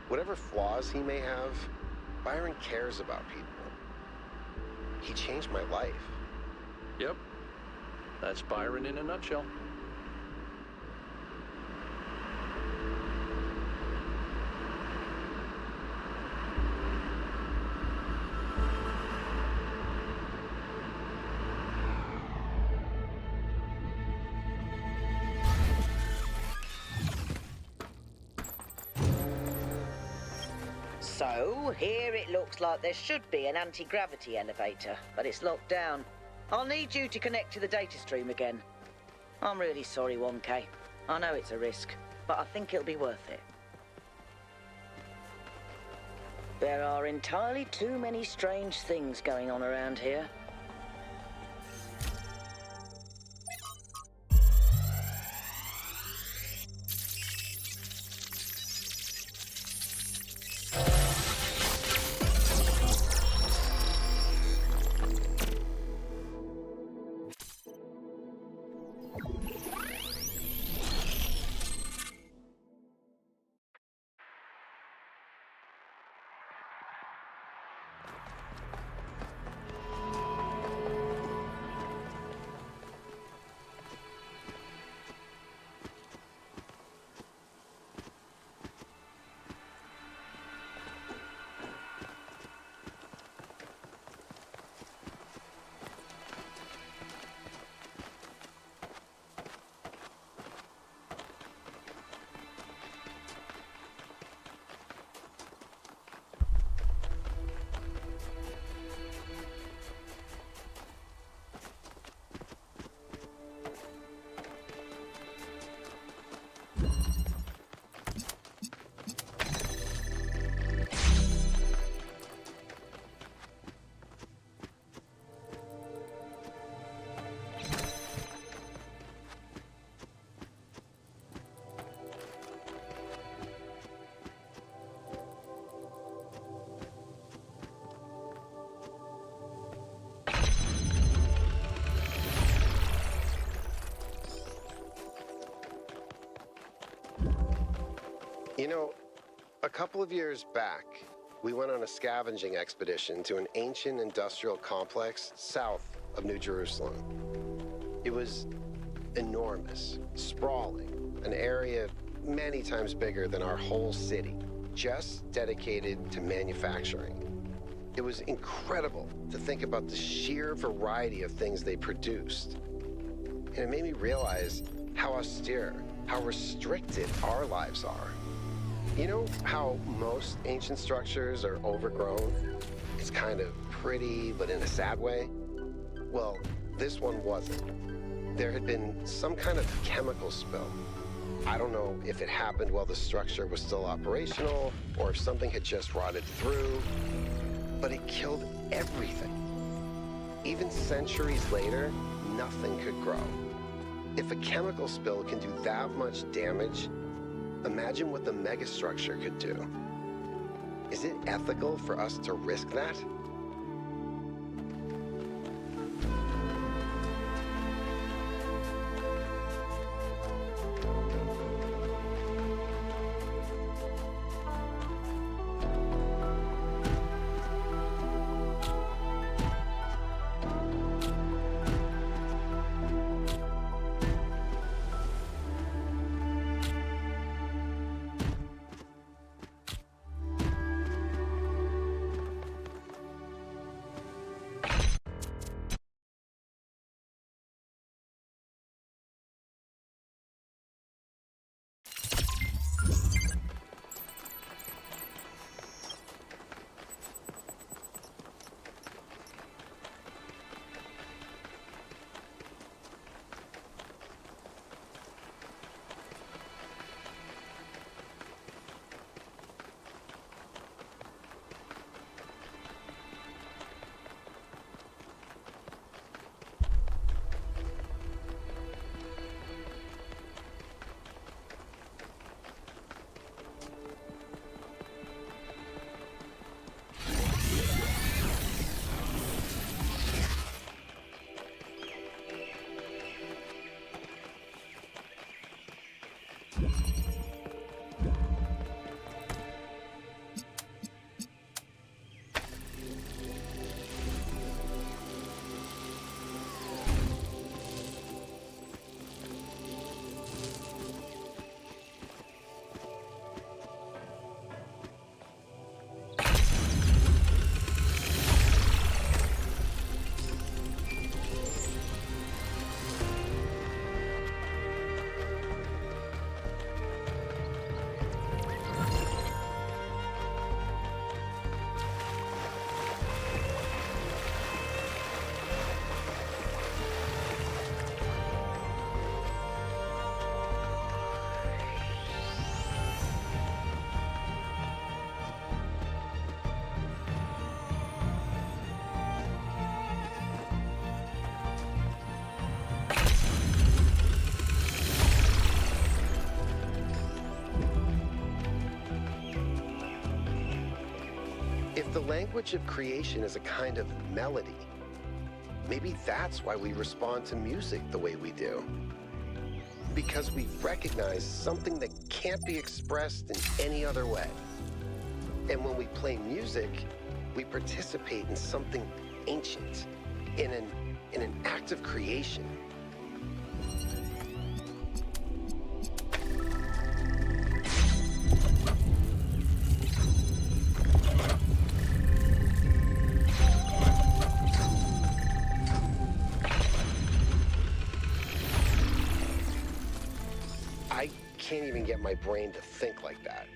Whatever flaws he may have, Byron cares about people. He changed my life. Yep. That's Byron in a nutshell. So, here it looks like there should be an anti-gravity elevator, but it's locked down. I'll need you to connect to the data stream again. I'm really sorry, 1K. I know it's a risk, but I think it'll be worth it. There are entirely too many strange things going on around here. You know, a couple of years back, we went on a scavenging expedition to an ancient industrial complex south of New Jerusalem. It was enormous, sprawling, an area many times bigger than our whole city, just dedicated to manufacturing. It was incredible to think about the sheer variety of things they produced. And it made me realize how austere, how restricted our lives are. You know how most ancient structures are overgrown? It's kind of pretty, but in a sad way. Well, this one wasn't. There had been some kind of chemical spill. I don't know if it happened while the structure was still operational, or if something had just rotted through, but it killed everything. Even centuries later, nothing could grow. If a chemical spill can do that much damage, imagine what the megastructure could do. Is it ethical for us to risk that? the language of creation is a kind of melody. Maybe that's why we respond to music the way we do. Because we recognize something that can't be expressed in any other way. And when we play music, we participate in something ancient, in an act of creation. I can't even get my brain to think like that.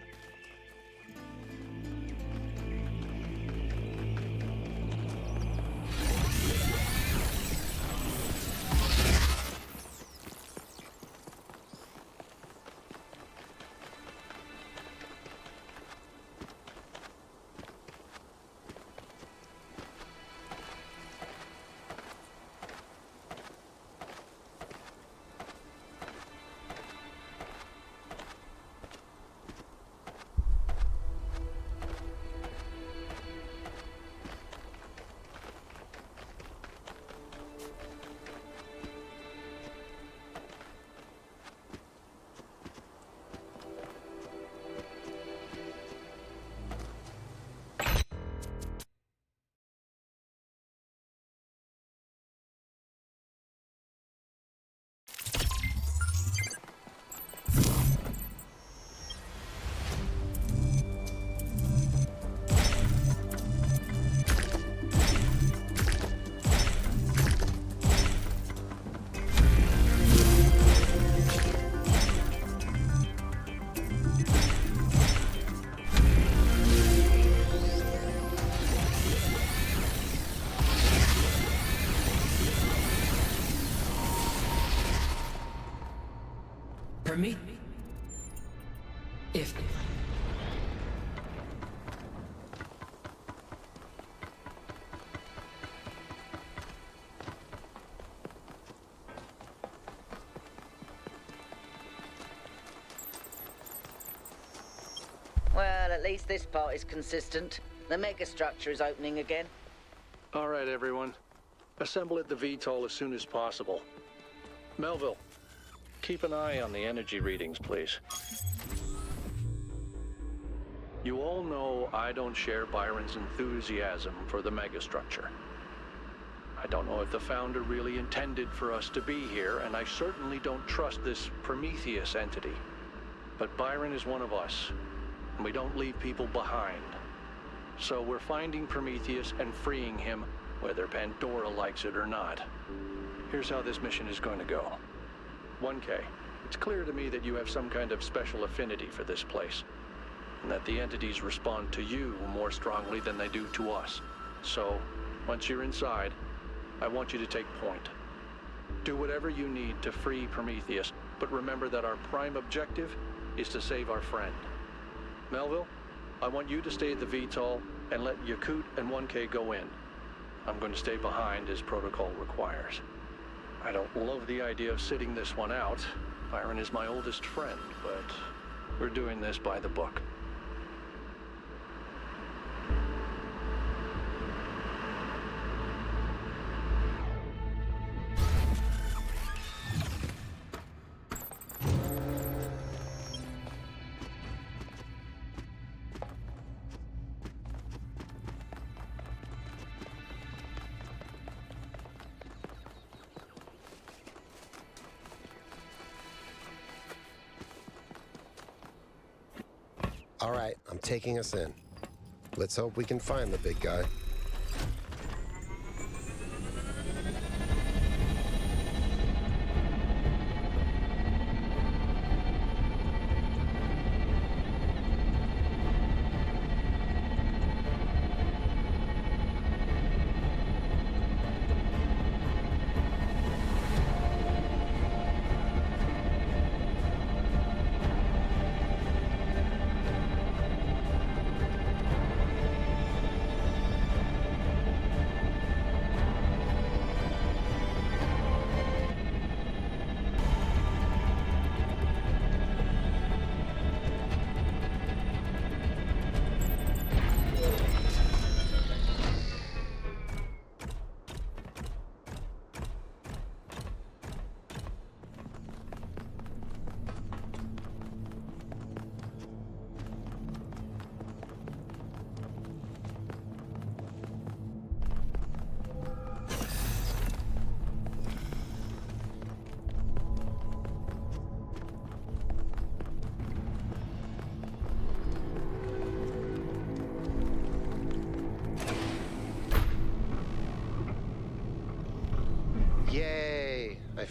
Me? If... Well, at least this part is consistent. The megastructure is opening again. All right, everyone. Assemble at the VTOL as soon as possible. Melville, keep an eye on the energy readings, please. You all know I don't share Byron's enthusiasm for the megastructure. I don't know if the Founder really intended for us to be here, and I certainly don't trust this Prometheus entity. But Byron is one of us, and we don't leave people behind. So we're finding Prometheus and freeing him, whether Pandora likes it or not. Here's how this mission is going to go. 1K, it's clear to me that you have some kind of special affinity for this place, and that the entities respond to you more strongly than they do to us. So, once you're inside, I want you to take point. Do whatever you need to free Prometheus, but remember that our prime objective is to save our friend. Melville, I want you to stay at the VTOL and let Yaqut and 1K go in. I'm going to stay behind as protocol requires. I don't love the idea of sitting this one out. Byron is my oldest friend, but we're doing this by the book. All right, I'm taking us in. Let's hope we can find the big guy.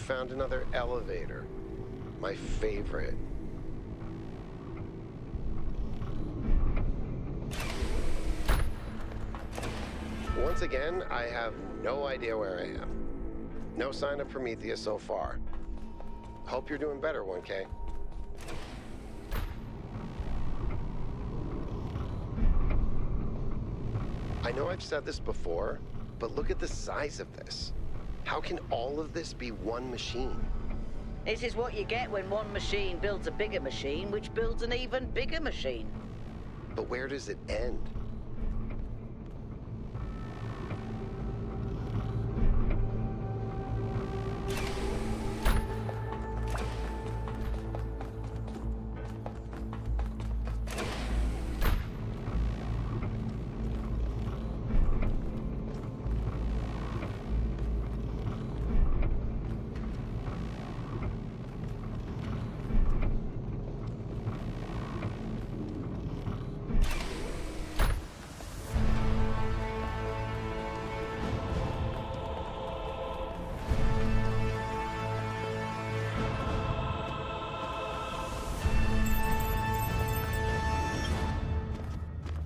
found another elevator. My favorite. Once again, I have no idea where I am. No sign of Prometheus so far. Hope you're doing better, 1K. I know I've said this before, but look at the size of this. How can all of this be one machine? This is what you get when one machine builds a bigger machine, which builds an even bigger machine. But where does it end?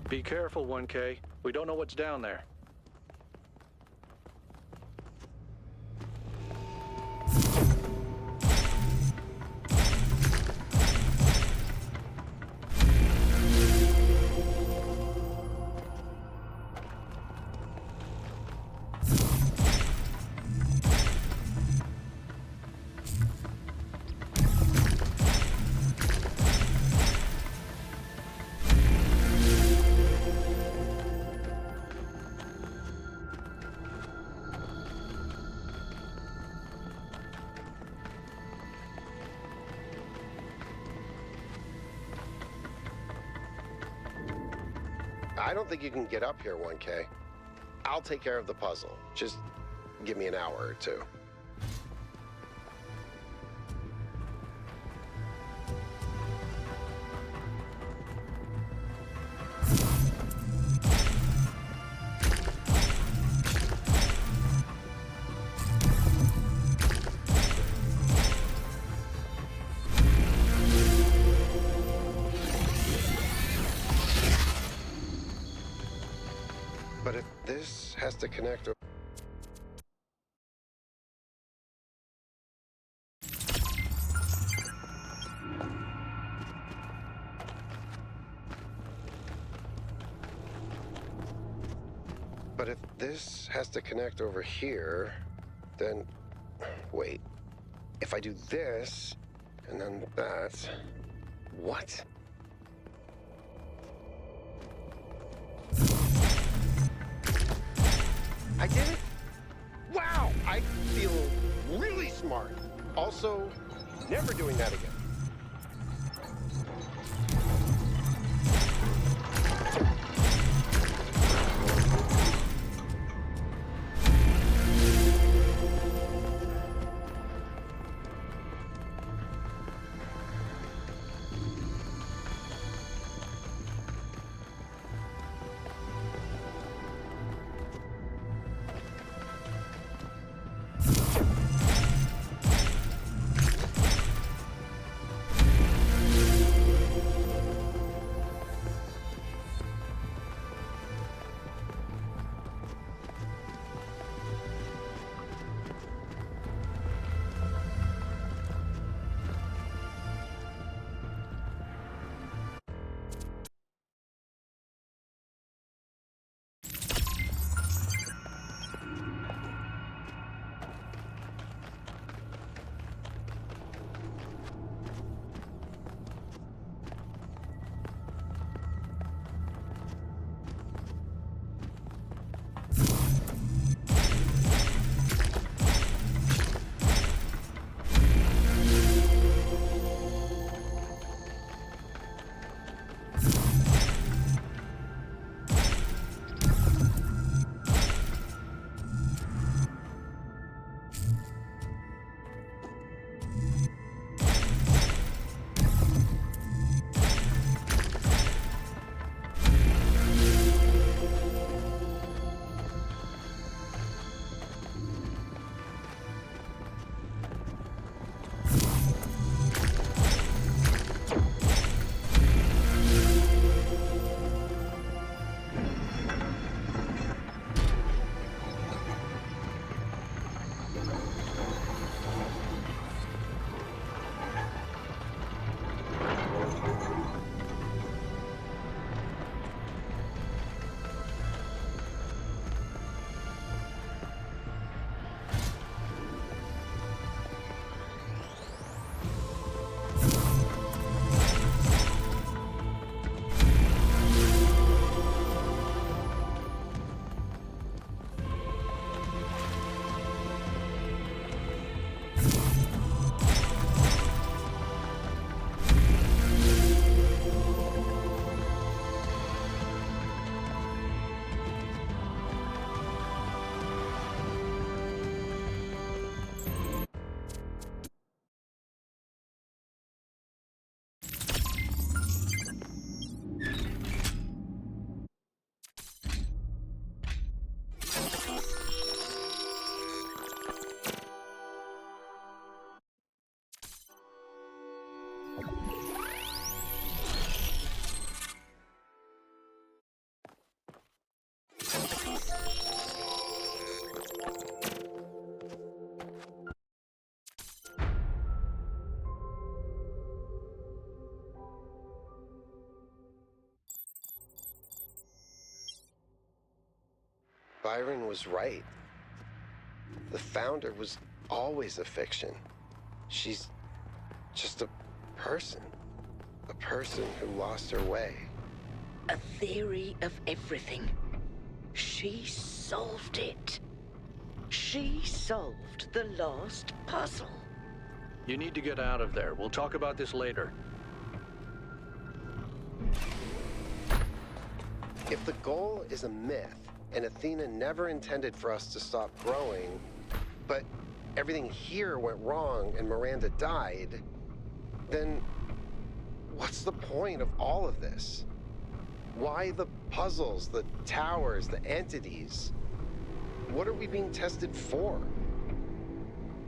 Be careful, 1K. We don't know what's down there. I don't think you can get up here, 1K. I'll take care of the puzzle. Just give me an hour or two. But if this has to connect... But if this has to connect over here, then... Wait. If I do this, and then that... What? I did it? Wow! I feel really smart. Also, never doing that again. Byron was right. The Founder was always a fiction. She's just a person. A person who lost her way. A theory of everything. She solved it. She solved the last puzzle. You need to get out of there. We'll talk about this later. If the goal is a myth, and Athena never intended for us to stop growing, but everything here went wrong and Miranda died, then what's the point of all of this? Why the puzzles, the towers, the entities? What are we being tested for?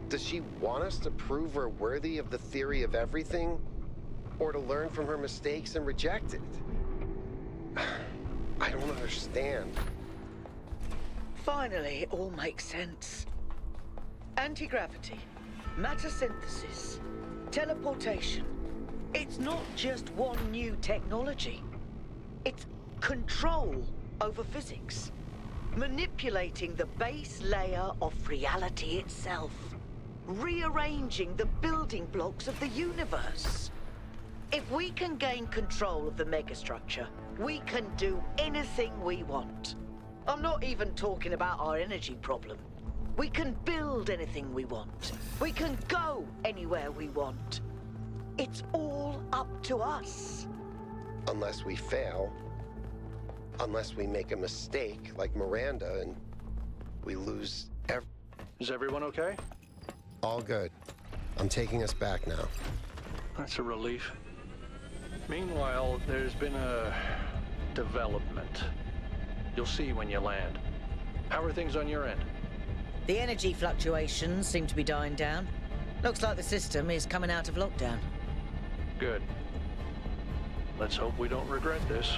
Does she want us to prove we're worthy of the theory of everything? Or to learn from her mistakes and reject it? I don't understand. Finally, it all makes sense. Anti-gravity, matter synthesis, teleportation. It's not just one new technology. It's control over physics. Manipulating the base layer of reality itself. Rearranging the building blocks of the universe. If we can gain control of the megastructure, we can do anything we want. I'm not even talking about our energy problem. We can build anything we want. We can go anywhere we want. It's all up to us. Unless we fail. Unless we make a mistake like Miranda and we lose Is everyone okay? All good. I'm taking us back now. That's a relief. Meanwhile, there's been a development. You'll see when you land. How are things on your end? The energy fluctuations seem to be dying down. Looks like the system is coming out of lockdown. Good. Let's hope we don't regret this.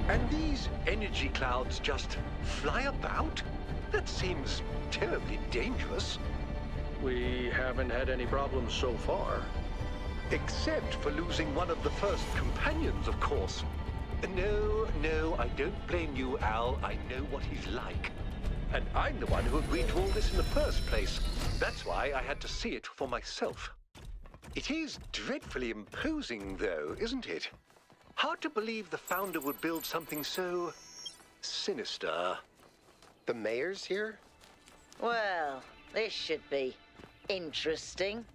And these energy clouds just fly about? That seems terribly dangerous. We haven't had any problems so far. Except for losing one of the first companions, of course. No, I don't blame you, Al. I know what he's like. And I'm the one who agreed to all this in the first place. That's why I had to see it for myself. It is dreadfully imposing, though, isn't it? Hard to believe the Founder would build something so sinister. The mayor's here? Well, this should be interesting.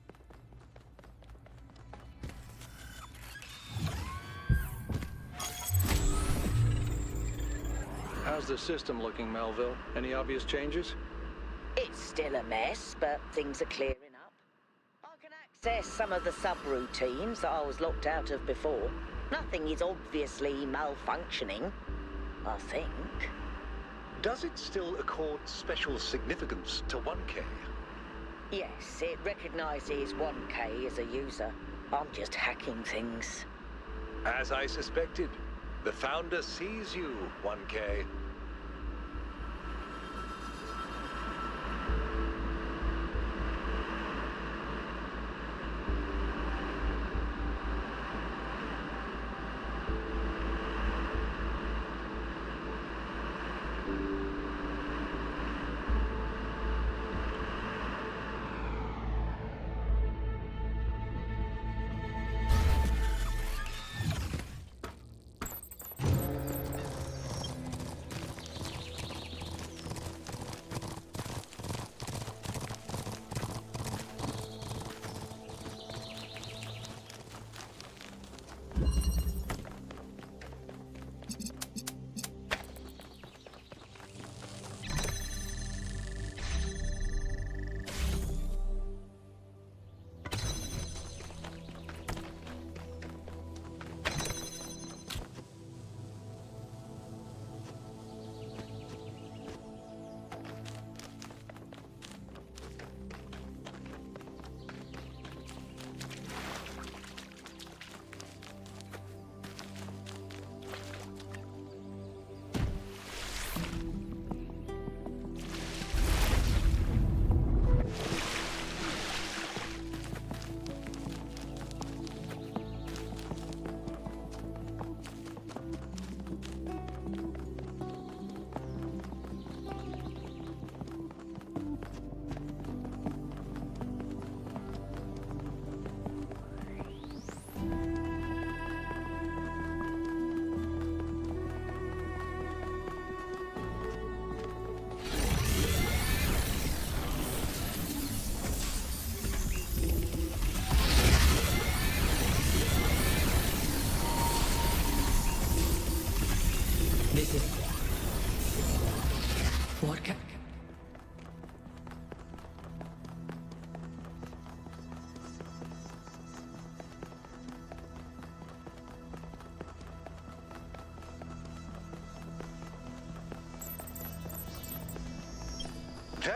How's the system looking, Melville? Any obvious changes? It's still a mess, but things are clearing up. I can access some of the subroutines that I was locked out of before. Nothing is obviously malfunctioning, I think. Does it still accord special significance to 1K? Yes, it recognizes 1K as a user. I'm just hacking things. As I suspected, the Founder sees you, 1K.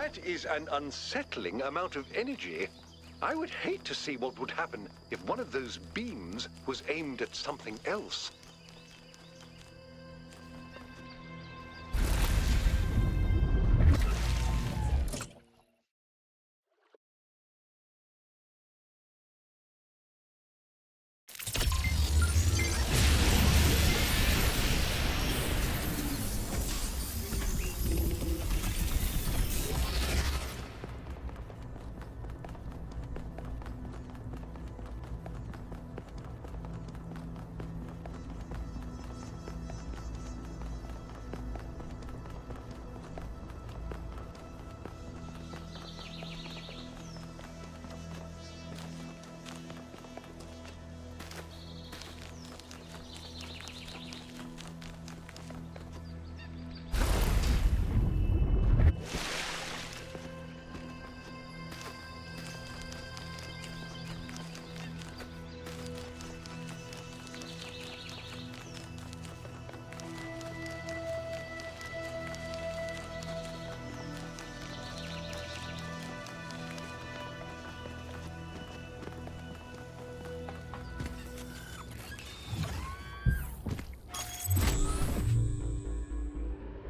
That is an unsettling amount of energy. I would hate to see what would happen if one of those beams was aimed at something else.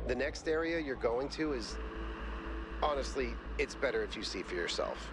The next area you're going to is... honestly, it's better if you see for yourself.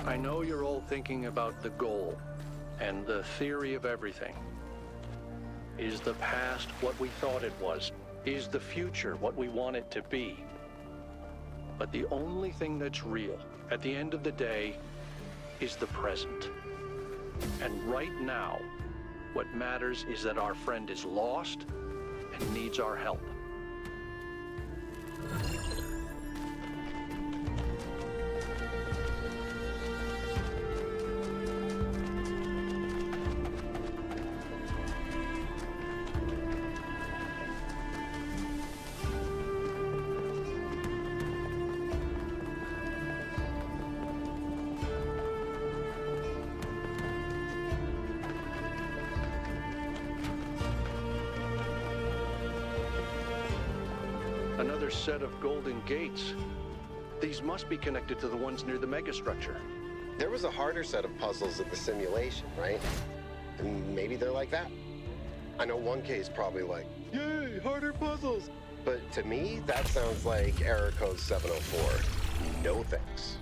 I know you're all thinking about the goal and the theory of everything. Is the past what we thought it was? Is the future what we want it to be? But the only thing that's real, at the end of the day, is the present. And right now, what matters is that our friend is lost and needs our help. Another set of golden gates. These must be connected to the ones near the megastructure. There was a harder set of puzzles at the simulation, right? And maybe they're like that. I know 1K's probably like, yay, harder puzzles. But to me, that sounds like error code 704. No thanks.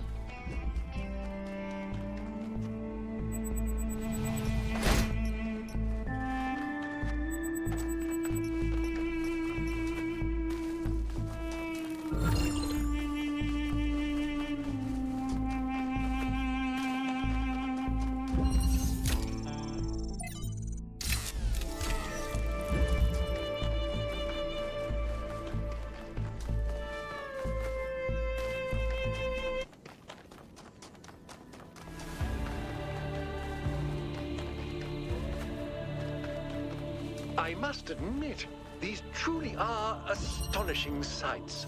I must admit, these truly are astonishing sights.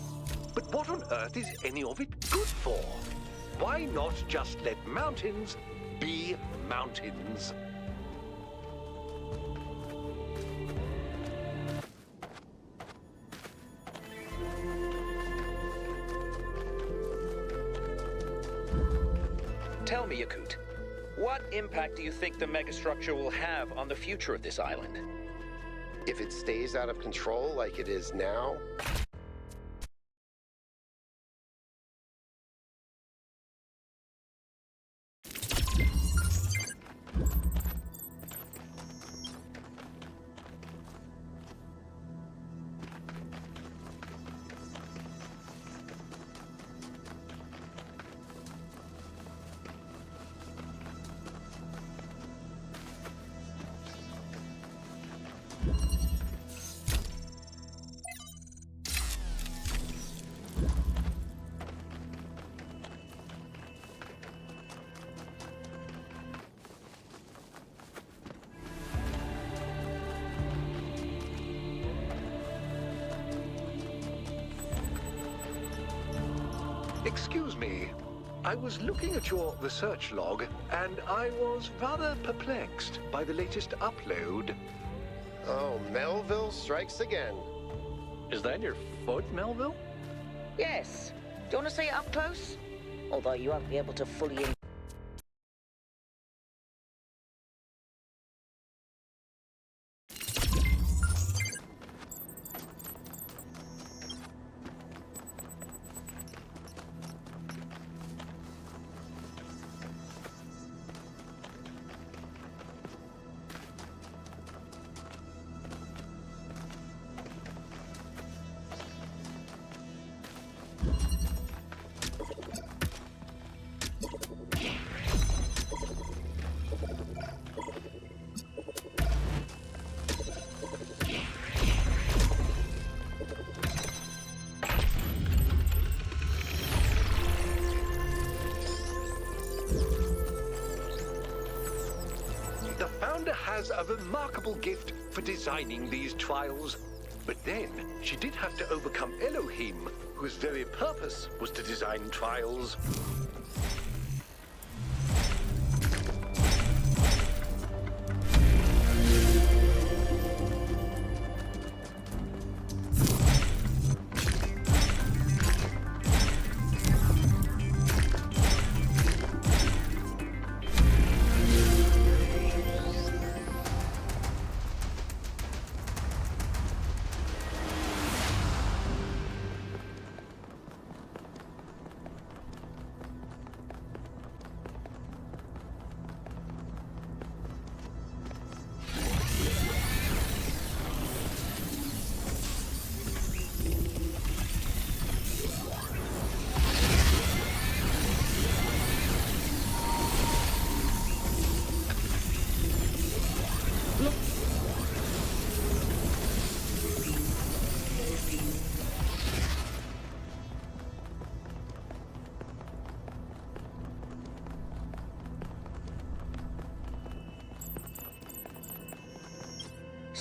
But what on earth is any of it good for? Why not just let mountains be mountains? Tell me, Yaqut, what impact do you think the megastructure will have on the future of this island? If it stays out of control like it is now, Excuse me. I was looking at your research log, and I was rather perplexed by the latest upload. oh, Melville strikes again. Is that your foot, Melville? Yes. Do you want to see it up close? Although you won't be able to fully The founder has a remarkable gift for designing these trials. But then, she did have to overcome Elohim, whose very purpose was to design trials.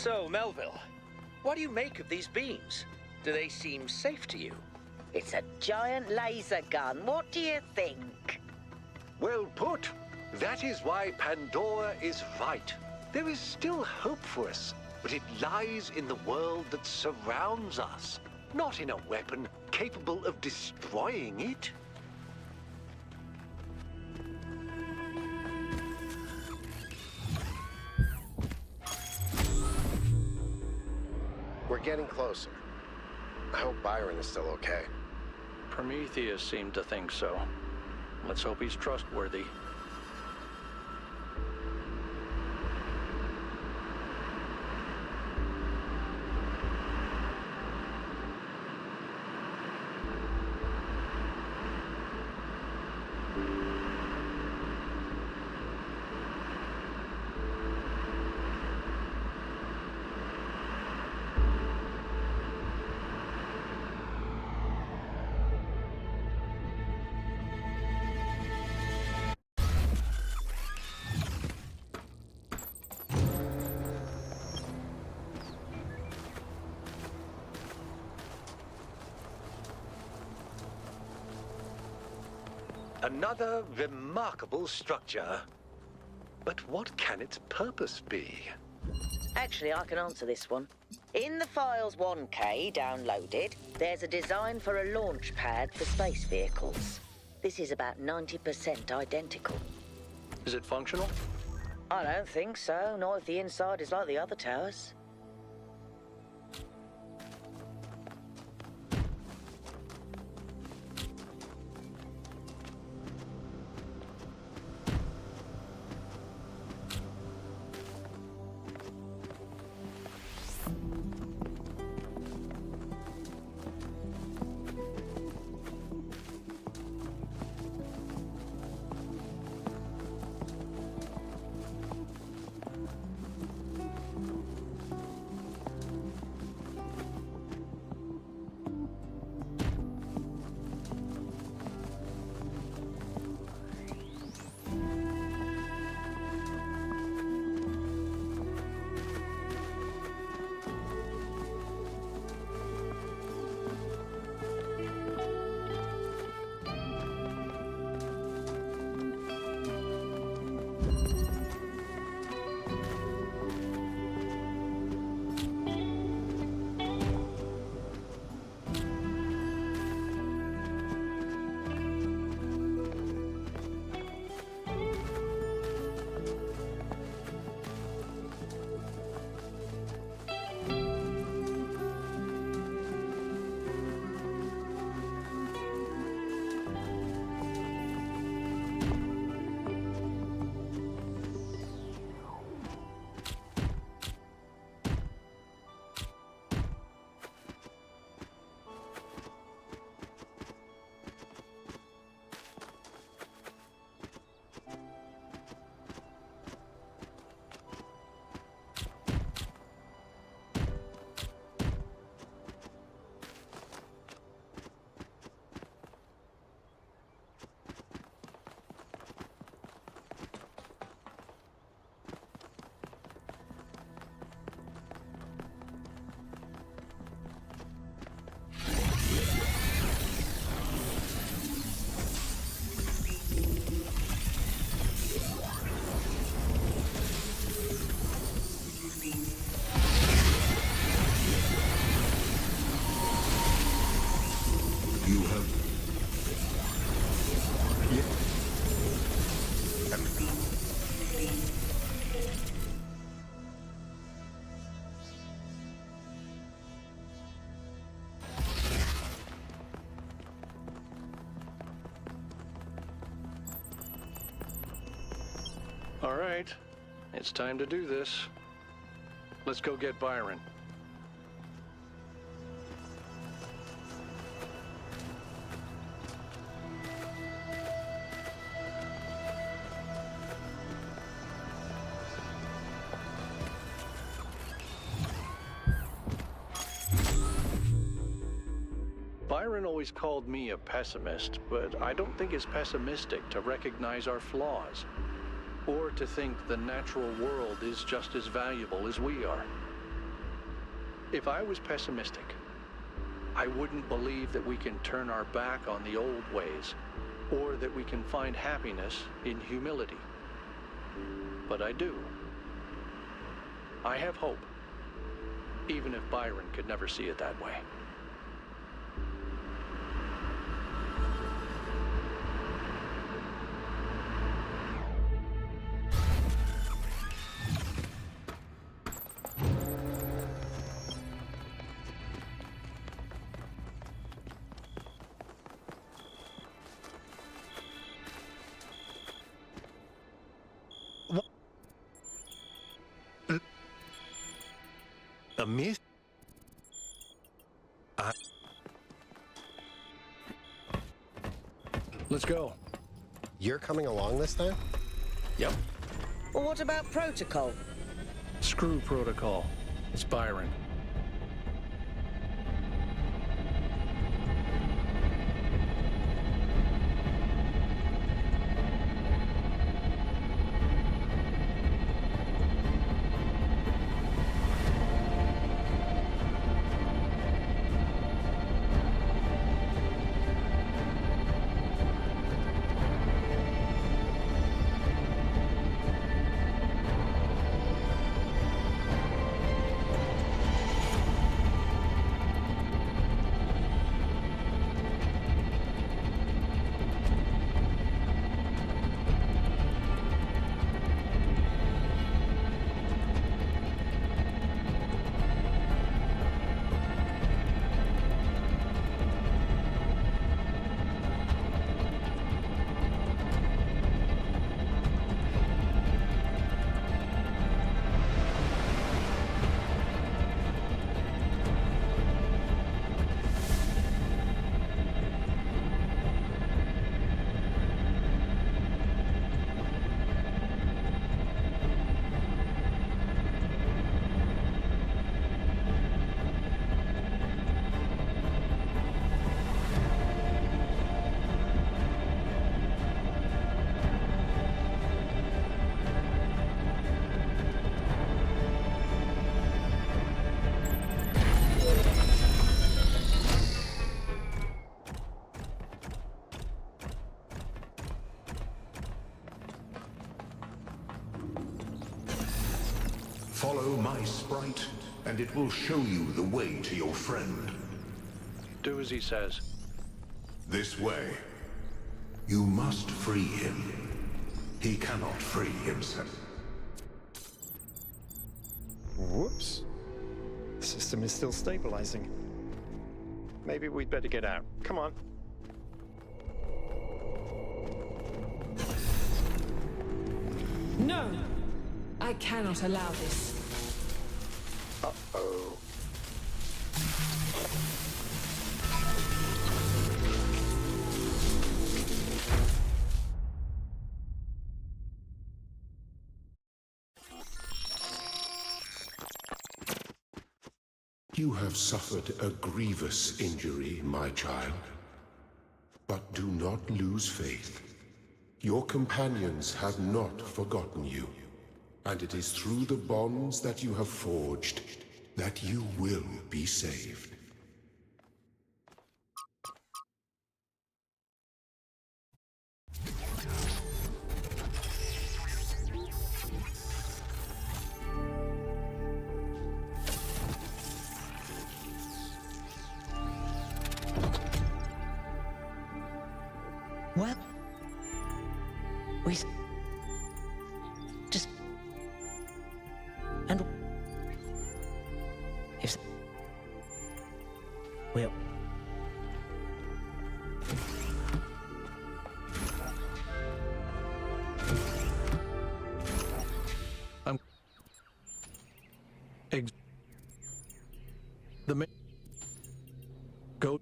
So, Melville, what do you make of these beams? Do they seem safe to you? It's a giant laser gun. What do you think? Well put. That is why Pandora is right. There is still hope for us, but it lies in the world that surrounds us, not in a weapon capable of destroying it. We're getting closer. I hope Byron is still okay. Prometheus seemed to think so. Let's hope he's trustworthy. Another remarkable structure. But what can its purpose be? Actually, I can answer this one. In the files 1K downloaded, there's a design for a launch pad for space vehicles. This is about 90% identical. Is it functional? I don't think so, not if the inside is like the other towers. All right, it's time to do this. Let's go get Byron. Byron always called me a pessimist, but I don't think it's pessimistic to recognize our flaws, or to think the natural world is just as valuable as we are. If I was pessimistic, I wouldn't believe that we can turn our back on the old ways, or that we can find happiness in humility. But I do. I have hope, even if Byron could never see it that way. A myth? Let's go. You're coming along this time? Yep. Well, what about protocol? Screw protocol. It's Byron. my sprite, and it will show you the way to your friend. Do as he says. This way. You must free him. He cannot free himself. Whoops. The system is still stabilizing. Maybe we'd better get out. Come on. No! I cannot allow this. Uh-oh. You have suffered a grievous injury, my child. But do not lose faith. Your companions have not forgotten you, and it is through the bonds that you have forged that you will be saved. What? We just... And... If... Well... I'm... The main... Go...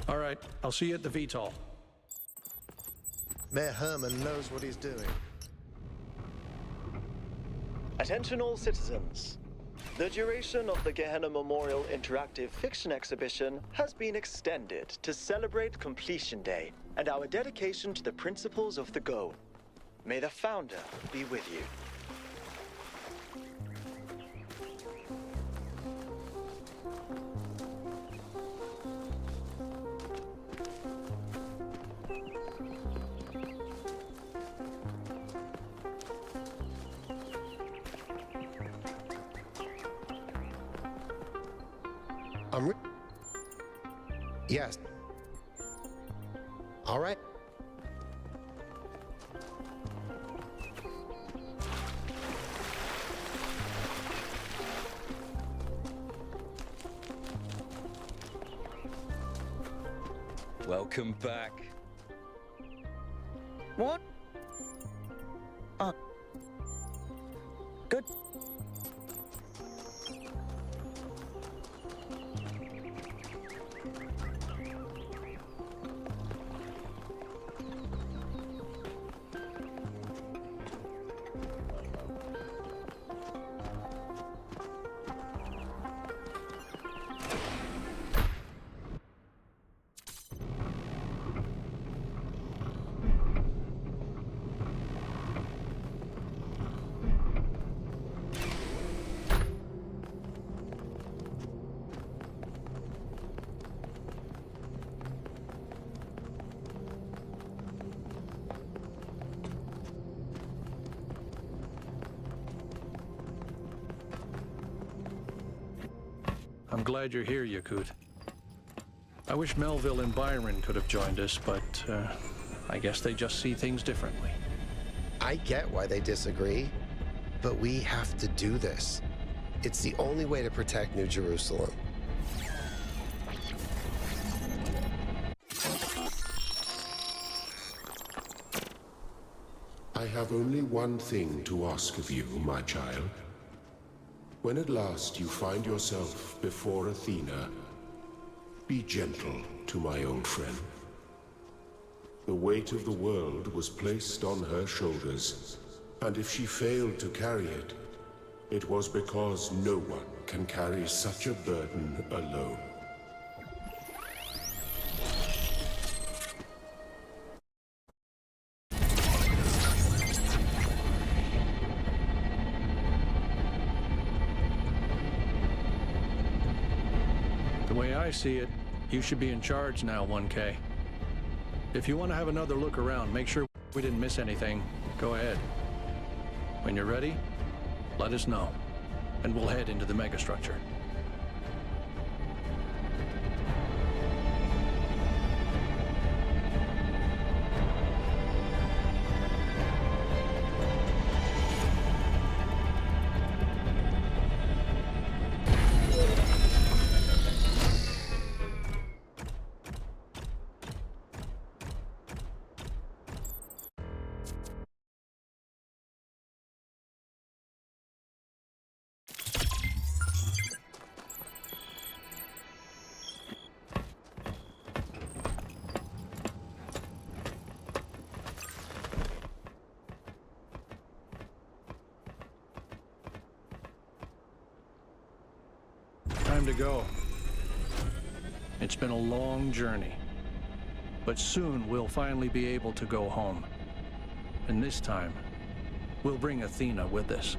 All right, I'll see you at the VTOL. Mayor Herman knows what he's doing. Attention all citizens. The duration of the Gehenna Memorial Interactive Fiction Exhibition has been extended to celebrate Completion Day and our dedication to the principles of the goal. May the founder be with you. Yes. All right. Welcome back. What? Good. I'm glad you're here, Yaqut. I wish Melville and Byron could have joined us, but I guess they just see things differently. I get why they disagree, but we have to do this. It's the only way to protect New Jerusalem. I have only one thing to ask of you, my child. When at last you find yourself before Athena, be gentle to my old friend. The weight of the world was placed on her shoulders, and if she failed to carry it, It was because no one can carry such a burden alone. The way I see it, you should be in charge now, 1K. If you want to have another look around, make sure we didn't miss anything, go ahead. When you're ready, let us know, and we'll head into the megastructure. Time to go. It's been a long journey, but soon we'll finally be able to go home. And this time, we'll bring Athena with us.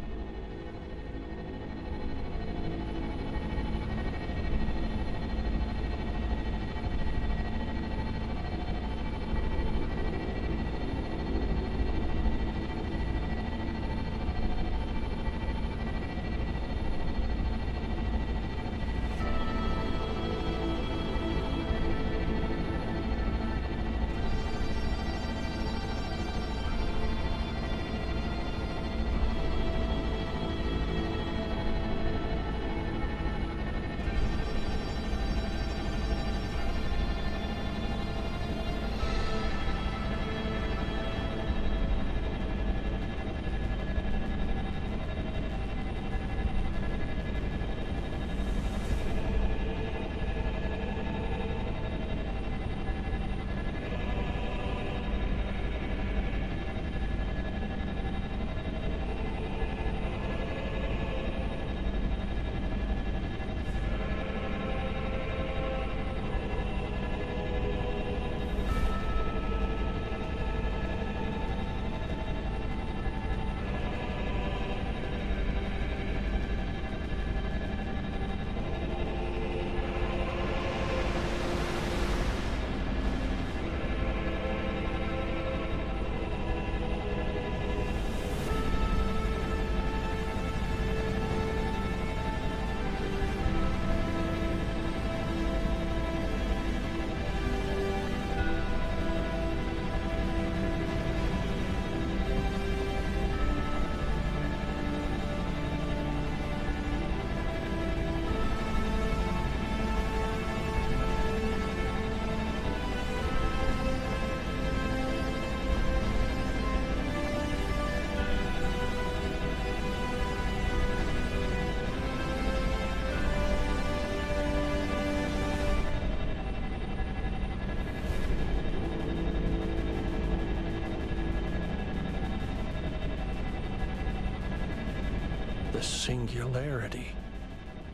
The singularity.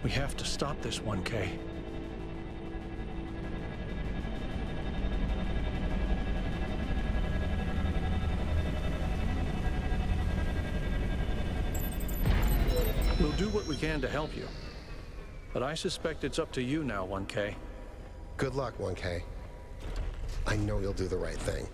We have to stop this, 1K. We'll do what we can to help you. But I suspect it's up to you now, 1K. Good luck, 1K. I know you'll do the right thing.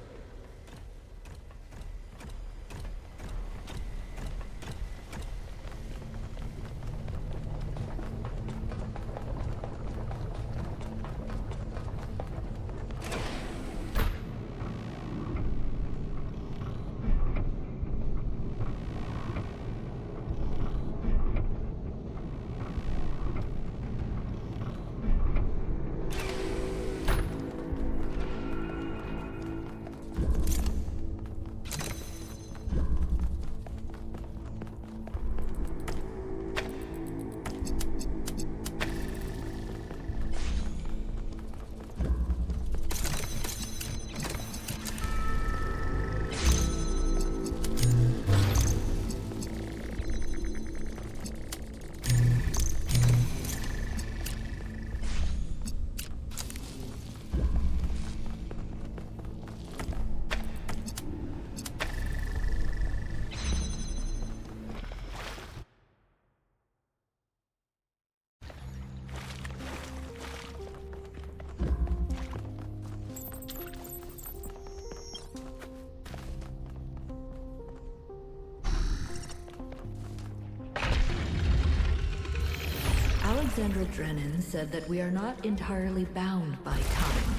Alexandra Drennan said that we are not entirely bound by time.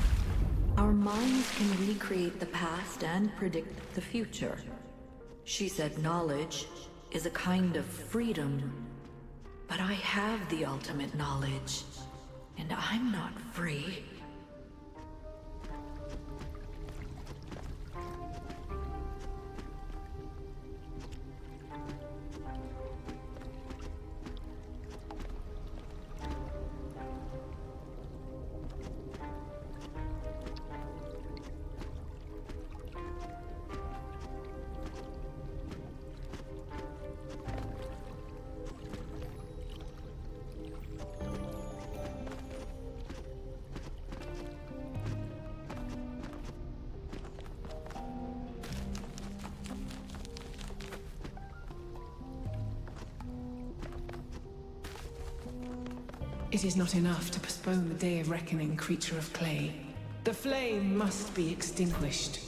Our minds can recreate the past and predict the future. She said knowledge is a kind of freedom. But I have the ultimate knowledge, and I'm not free. It is not enough to postpone the day of reckoning, creature of clay. The flame must be extinguished.